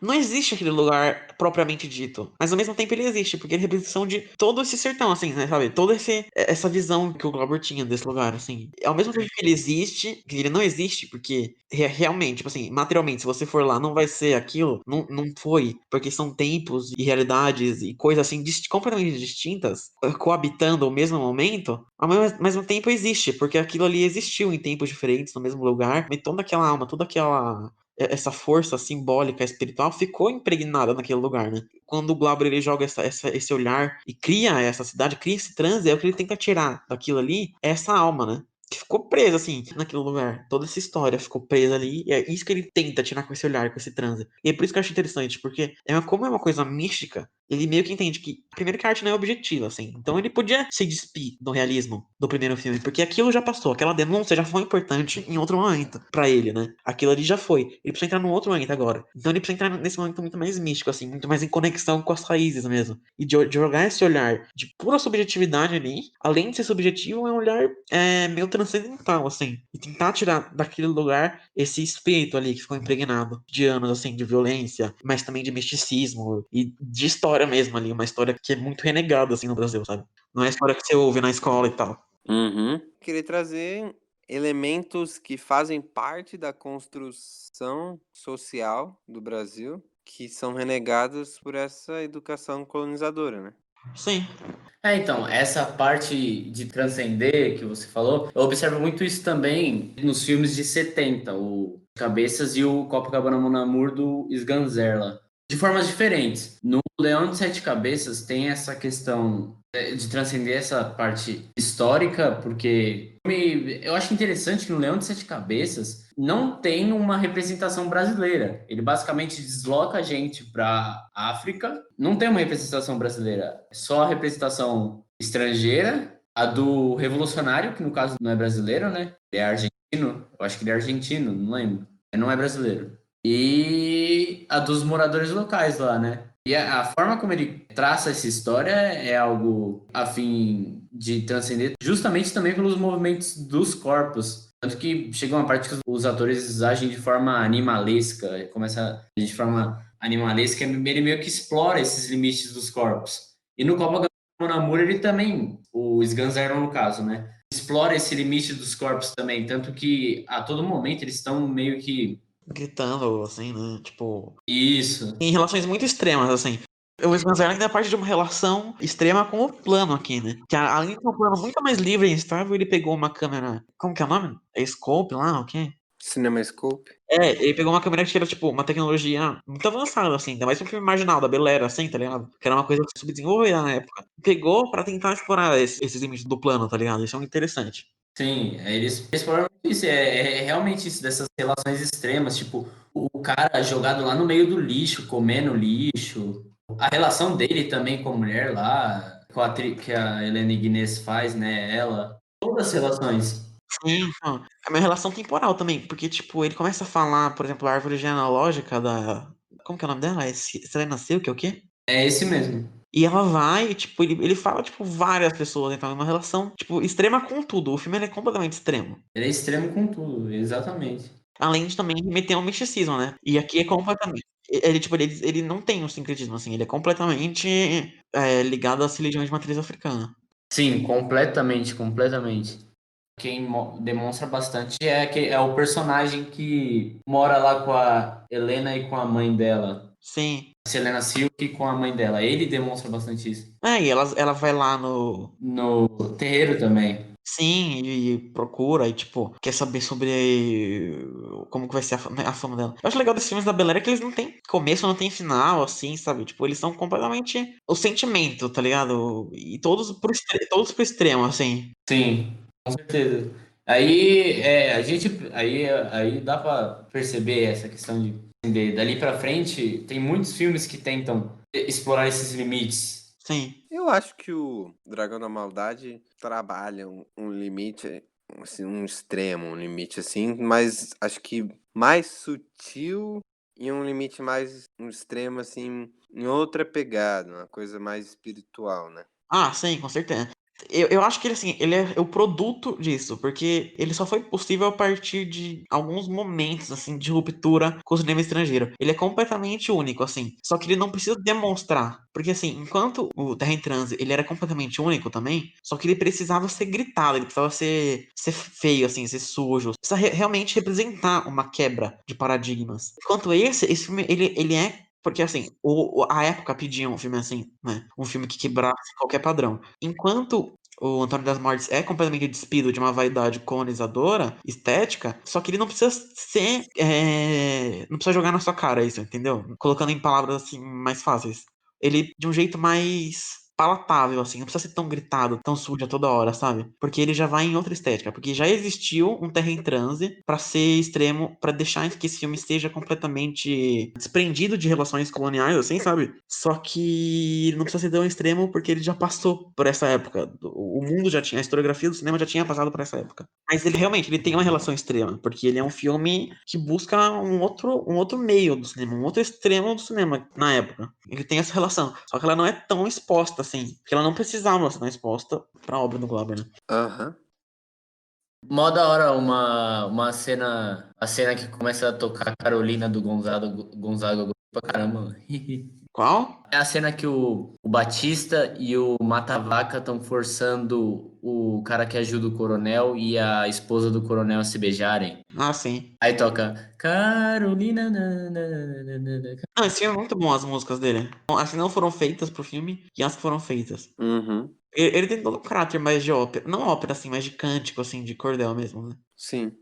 Não existe aquele lugar propriamente dito, mas ao mesmo tempo ele existe, porque ele é representação de todo esse sertão, assim, né, sabe? Toda essa visão que o Glauber tinha desse lugar, assim. Ao mesmo tempo que ele existe, que ele não existe, porque realmente, tipo assim, materialmente, se você for lá, não vai ser aquilo, não foi, porque são tempos e realidades e coisas assim completamente distintas, coabitando ao mesmo momento, ao mesmo tempo existe, porque aquilo ali existiu em tempos diferentes, no mesmo lugar, e toda aquela alma, toda aquela essa força simbólica espiritual ficou impregnada naquele lugar, né? Quando o Glauber ele joga esse olhar e cria essa cidade, cria esse transe, é o que ele tenta tirar daquilo ali, é essa alma, né? Que ficou presa, assim, naquele lugar. Toda essa história ficou presa ali, e é isso que ele tenta tirar com esse olhar, com esse transe. E é por isso que eu acho interessante, porque como é uma coisa mística, ele meio que entende que, primeiro que a arte não é objetiva, assim. Então ele podia se despir do realismo do primeiro filme, porque aquilo já passou, aquela denúncia já foi importante em outro momento pra ele, né? Aquilo ali já foi. Ele precisa entrar num outro momento agora. Então ele precisa entrar nesse momento muito mais místico, assim, muito mais em conexão com as raízes mesmo. E de jogar esse olhar de pura subjetividade ali, além de ser subjetivo, é um olhar meio transcendental, assim. E tentar tirar daquele lugar esse espírito ali que ficou impregnado de anos, assim, de violência, mas também de misticismo e de história mesmo ali. Uma história que é muito renegada, assim, no Brasil, sabe? Não é a história que você ouve na escola e tal. Uhum. Queria trazer elementos que fazem parte da construção social do Brasil, que são renegados por essa educação colonizadora, né? Sim. Então, essa parte de transcender que você falou, eu observo muito isso também nos filmes de 70, o Cabeças e o Copacabana Mon Amour do Sganzerla. De formas diferentes. No Leão de Sete Cabeças tem essa questão de transcender essa parte histórica, porque eu acho interessante que no Leão de Sete Cabeças não tem uma representação brasileira. Ele basicamente desloca a gente para África, não tem uma representação brasileira, é só a representação estrangeira, a do revolucionário, que no caso não é brasileiro, né? Ele é argentino, eu acho que ele é argentino, não lembro. Ele não é brasileiro. E a dos moradores locais lá, né? E a forma como ele traça essa história é algo a fim de transcender justamente também pelos movimentos dos corpos. Tanto que chega uma parte que os atores agem de forma animalesca, começa a agir de forma animalesca, ele meio que explora esses limites dos corpos. E no Copacabana Amor ele também, o Sganzero no caso, né? Explora esse limite dos corpos também, tanto que a todo momento eles estão meio que Gritando, assim, né? Tipo, isso. em relações muito extremas, assim. O Sganzerla ainda é parte de uma relação extrema com o plano aqui, né? Que além de ser um plano muito mais livre e estável, ele pegou uma câmera. Como que é o nome? É Scope lá, o quê? CinemaScope. Ele pegou uma câmera que era, tipo, uma tecnologia muito avançada, assim, ainda mais um filme marginal da Bel-Air, assim, tá ligado? Que era uma coisa subdesenvolvida na época. Pegou pra tentar explorar esses limites do plano, tá ligado? Isso é muito interessante. Sim, eles exploram isso, é realmente isso, dessas relações extremas, tipo, o cara jogado lá no meio do lixo, comendo lixo, a relação dele também com a mulher lá, com a que a Helena Guinness faz, né, ela, todas as relações. Sim, então, é uma relação temporal também, porque, tipo, ele começa a falar, por exemplo, a árvore genealógica da. Como que é o nome dela? É Selena Silk, é o quê? É esse mesmo. E ela vai, tipo, ele fala, tipo, várias pessoas, então é uma relação, tipo, extrema com tudo. O filme ele é completamente extremo. Ele é extremo com tudo, exatamente. Além de também remeter ao misticismo, né? E aqui é completamente. Ele, tipo, ele não tem um sincretismo, assim, ele é completamente ligado às religiões de matriz africana. Sim, completamente, completamente. Quem demonstra bastante é o personagem que mora lá com a Helena e com a mãe dela. Sim. A Selena Silk com a mãe dela. Ele demonstra bastante isso. E ela vai lá no. No terreiro também. Sim, e procura, e tipo, quer saber sobre como que vai ser a fama dela. Eu acho legal desses filmes da Bel Air que eles não têm começo, não tem final, assim, sabe? Tipo, eles são completamente o sentimento, tá ligado? E todos pro extremo, assim. Sim, com certeza. Aí a gente aí dá pra perceber essa questão de entender. Dali pra frente, tem muitos filmes que tentam explorar esses limites. Sim. Eu acho que o Dragão da Maldade trabalha um limite, assim, um extremo, um limite assim, mas acho que mais sutil e um limite mais um extremo assim, em outra pegada, uma coisa mais espiritual, né? Ah, sim, com certeza. Eu acho que ele, assim, ele é o produto disso, porque ele só foi possível a partir de alguns momentos, assim, de ruptura com o cinema estrangeiro. Ele é completamente único, assim. Só que ele não precisa demonstrar. Porque, assim, enquanto o Terra em Transe, ele era completamente único também, só que ele precisava ser gritado, ele precisava ser feio, assim, ser sujo. Precisa realmente representar uma quebra de paradigmas. Enquanto esse filme, ele é porque, assim, a época pedia um filme assim, né? Um filme que quebrasse qualquer padrão. Enquanto o Antônio das Mortes é completamente despido de uma vaidade colonizadora, estética, só que ele não precisa ser. Não precisa jogar na sua cara isso, entendeu? Colocando em palavras assim mais fáceis. Ele, de um jeito mais palatável, assim, não precisa ser tão gritado, tão sujo a toda hora, sabe? Porque ele já vai em outra estética. Porque já existiu um Terra em Transe pra ser extremo, pra deixar que esse filme seja completamente desprendido de relações coloniais, assim, sabe? Só que não precisa ser tão extremo porque ele já passou por essa época. O mundo já tinha, a historiografia do cinema já tinha passado por essa época. Mas ele realmente, ele tem uma relação extrema, porque ele é um filme que busca um outro meio do cinema, um outro extremo do cinema na época. Ele tem essa relação, só que ela não é tão exposta assim, porque ela não precisava ser tão exposta pra obra do Glauber, né? Aham. Mó da hora uma cena, a cena que começa a tocar Carolina do Gonzaga, eu gostei pra caramba. Qual? É a cena que o Batista e o Mata-Vaca estão forçando o cara que ajuda o coronel e a esposa do coronel a se beijarem. Ah, sim. Aí toca Carolina. Não, esse filme é muito bom, as músicas dele. As que não foram feitas pro filme e as que foram feitas. Uhum. Ele tem todo um caráter mais de ópera. Não ópera, assim, mas de cântico, assim, de cordel mesmo, né? Sim.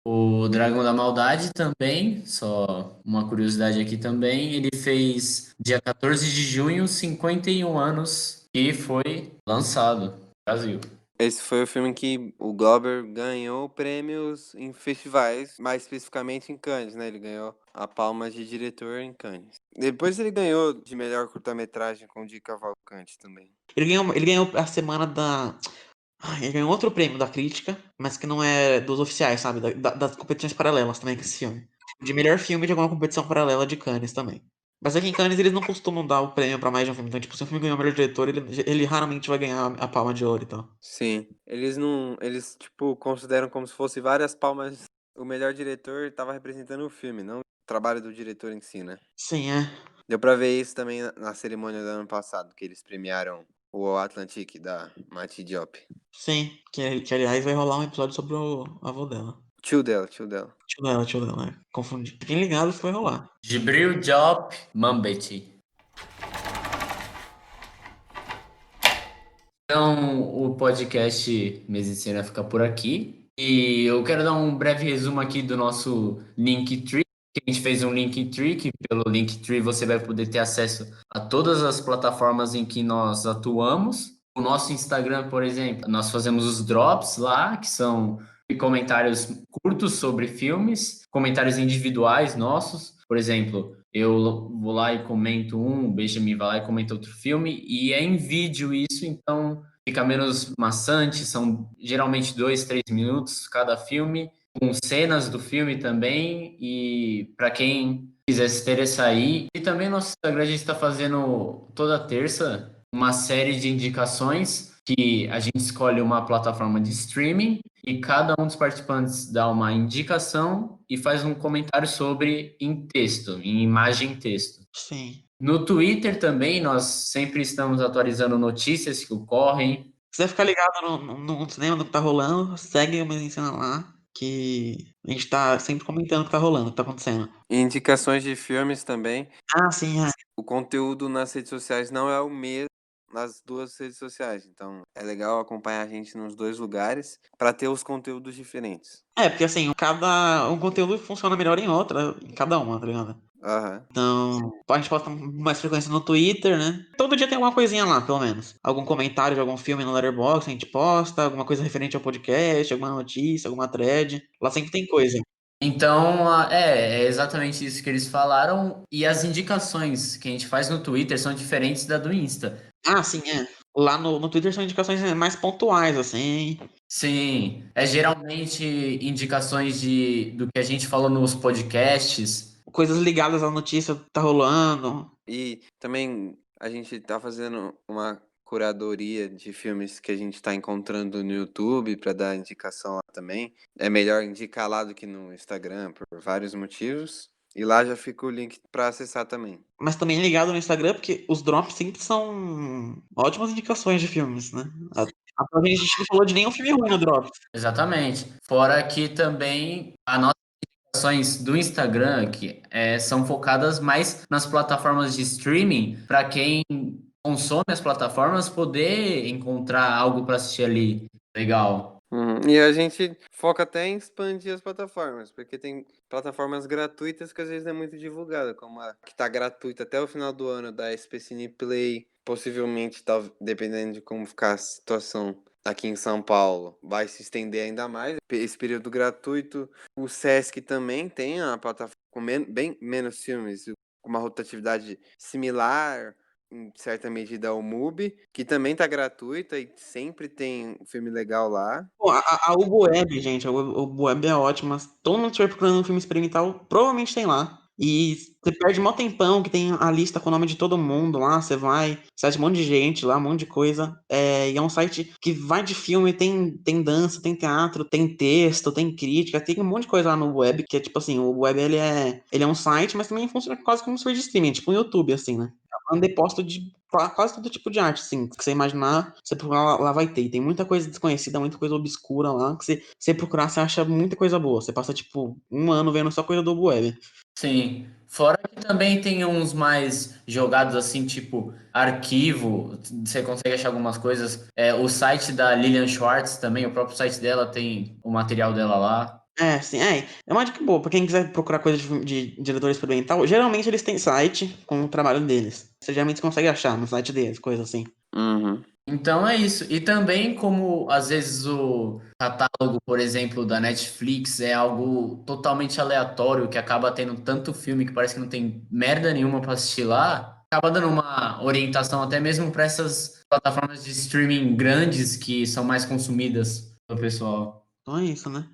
O Dragão da Maldade também, só uma curiosidade aqui também, ele fez dia 14 de junho, 51 anos, e foi lançado no Brasil. Esse foi o filme que o Glauber ganhou prêmios em festivais, mais especificamente em Cannes, né? Ele ganhou a Palma de Diretor em Cannes. Depois ele ganhou de melhor curta-metragem com Di Cavalcante também. Ele ganhou a semana da. Ele ganhou outro prêmio da crítica, mas que não é dos oficiais, sabe? Das competições paralelas também com esse filme. De melhor filme de alguma competição paralela de Cannes também. Mas aqui em Cannes eles não costumam dar o prêmio pra mais de um filme. Então, tipo, se um filme ganhou o melhor diretor, ele raramente vai ganhar a palma de ouro e tal. Sim. Eles não. Eles, tipo, consideram como se fosse várias palmas. O melhor diretor estava representando o filme, não o trabalho do diretor em si, né? Sim, é. Deu pra ver isso também na cerimônia do ano passado, que eles premiaram o Atlantic da Mati Diop. Sim. Que aliás vai rolar um episódio sobre o avô dela. Tio dela, tio dela. Tio dela, confundi. Fiquem ligados que vai rolar. Jibril Diop Mambety. Então, o podcast Medicina fica por aqui. E eu quero dar um breve resumo aqui do nosso Linktree. A gente fez um Linktree, que pelo Linktree você vai poder ter acesso a todas as plataformas em que nós atuamos. O nosso Instagram, por exemplo, nós fazemos os drops lá, que são comentários curtos sobre filmes, comentários individuais nossos. Por exemplo, eu vou lá e comento o Benjamin vai lá e comenta outro filme, e é em vídeo isso, então fica menos maçante, são geralmente 2, 3 minutos cada filme, com cenas do filme também, e para quem quiser se interessar aí. E também nosso Instagram a gente está fazendo toda terça uma série de indicações que a gente escolhe uma plataforma de streaming e cada um dos participantes dá uma indicação e faz um comentário sobre em texto, em imagem e texto. Sim. No Twitter também nós sempre estamos atualizando notícias que ocorrem. Se quiser ficar ligado no cinema, no que tá rolando, segue o Medicina lá, que a gente tá sempre comentando o que tá rolando, o que tá acontecendo. E indicações de filmes também. Ah, sim, é. O conteúdo nas redes sociais não é o mesmo nas duas redes sociais. Então é legal acompanhar a gente nos dois lugares para ter os conteúdos diferentes. É, porque assim, um conteúdo funciona melhor em cada uma, tá ligado? Aham. Então, a gente posta com mais frequência no Twitter, né? Todo dia tem alguma coisinha lá, pelo menos. Algum comentário de algum filme no Letterboxd, a gente posta, alguma coisa referente ao podcast, alguma notícia, alguma thread. Lá sempre tem coisa. Então, é exatamente isso que eles falaram. E as indicações que a gente faz no Twitter são diferentes da do Insta. Ah, sim, é. Lá no Twitter são indicações mais pontuais, assim. Sim, é geralmente indicações do que a gente falou nos podcasts. Coisas ligadas à notícia que tá rolando. E também a gente tá fazendo uma curadoria de filmes que a gente tá encontrando no YouTube pra dar indicação lá também. É melhor indicar lá do que no Instagram por vários motivos. E lá já fica o link pra acessar também. Mas também ligado no Instagram, porque os drops sempre são ótimas indicações de filmes, né? A gente não falou de nenhum filme ruim no Drops. Exatamente. Fora que também as nossas indicações do Instagram que são focadas mais nas plataformas de streaming, para quem consome as plataformas poder encontrar algo para assistir ali. Legal. E a gente foca até em expandir as plataformas, porque tem plataformas gratuitas que às vezes não é muito divulgada, como a que tá gratuita até o final do ano da SP Cine Play, possivelmente, dependendo de como ficar a situação aqui em São Paulo, vai se estender ainda mais esse período gratuito. O Sesc também tem a plataforma com bem menos filmes, com uma rotatividade similar, em certa medida, ao MUBI, que também tá gratuita e sempre tem filme legal lá. Pô, a Ubo Web, gente, a Ubo Web é ótima. Todo mundo que estiver procurando um filme experimental, provavelmente tem lá. E você perde mó tempão, que tem a lista com o nome de todo mundo lá, você vai, site um monte de gente lá, um monte de coisa. E é um site que vai de filme, tem dança, tem teatro, tem texto, tem crítica, tem um monte de coisa lá no web, que é tipo assim, o web ele é um site, mas também funciona quase como um serviço de streaming, tipo um YouTube, assim, né? É um depósito de quase todo tipo de arte, assim, que você imaginar, você procurar lá vai ter. E tem muita coisa desconhecida, muita coisa obscura lá, que você procurar, você acha muita coisa boa. Você passa, tipo, um ano vendo só coisa do web. Sim. Fora que também tem uns mais jogados assim, tipo arquivo, você consegue achar algumas coisas. O site da Lilian Schwartz também, o próprio site dela tem o material dela lá. Sim, é uma dica boa. Pra quem quiser procurar coisa de diretor experimental, geralmente eles têm site com o trabalho deles. Você geralmente consegue achar no site deles, coisa assim. Uhum. Então é isso. E também como às vezes o catálogo, por exemplo, da Netflix é algo totalmente aleatório, que acaba tendo tanto filme que parece que não tem merda nenhuma para assistir lá, acaba dando uma orientação até mesmo para essas plataformas de streaming grandes que são mais consumidas pelo pessoal. Então é isso, né?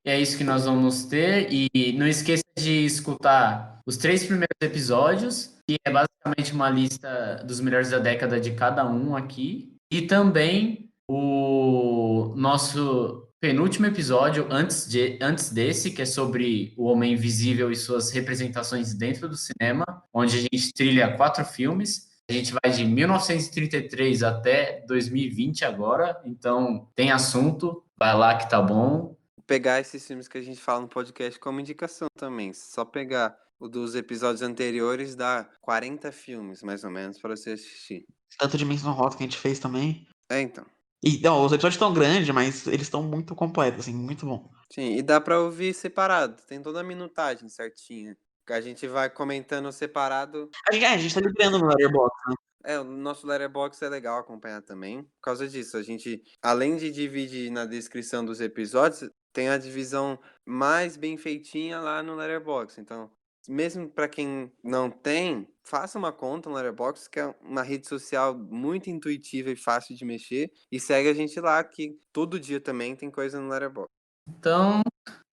E é isso que nós vamos ter. E não esqueça de escutar os 3 primeiros episódios, que é basicamente uma lista dos melhores da década de cada um aqui. E também o nosso penúltimo episódio antes desse, que é sobre o Homem Invisível e suas representações dentro do cinema, onde a gente trilha 4 filmes. A gente vai de 1933 até 2020 agora, então tem assunto, vai lá que tá bom. Pegar esses filmes que a gente fala no podcast como indicação também. Só pegar o dos episódios anteriores dá 40 filmes, mais ou menos, para você assistir. Tanto de Menção Rosa que a gente fez também. Então. E, não, os episódios estão grandes, mas eles estão muito completos, assim, muito bom. Sim, e dá pra ouvir separado. Tem toda a minutagem certinha. A gente vai comentando separado. A gente tá liberando no Letterboxd, né? O nosso Letterboxd é legal acompanhar também. Por causa disso, a gente, além de dividir na descrição dos episódios, tem a divisão mais bem feitinha lá no Letterboxd. Então, mesmo para quem não tem, faça uma conta no Letterboxd, que é uma rede social muito intuitiva e fácil de mexer. E segue a gente lá, que todo dia também tem coisa no Letterboxd. Então,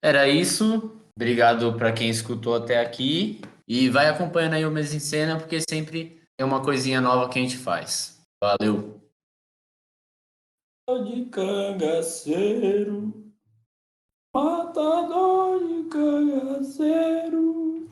era isso. Obrigado para quem escutou até aqui. E vai acompanhando aí o Mês em Cena, porque sempre é uma coisinha nova que a gente faz. Valeu! De cangaceiro, matador de cangaceiro.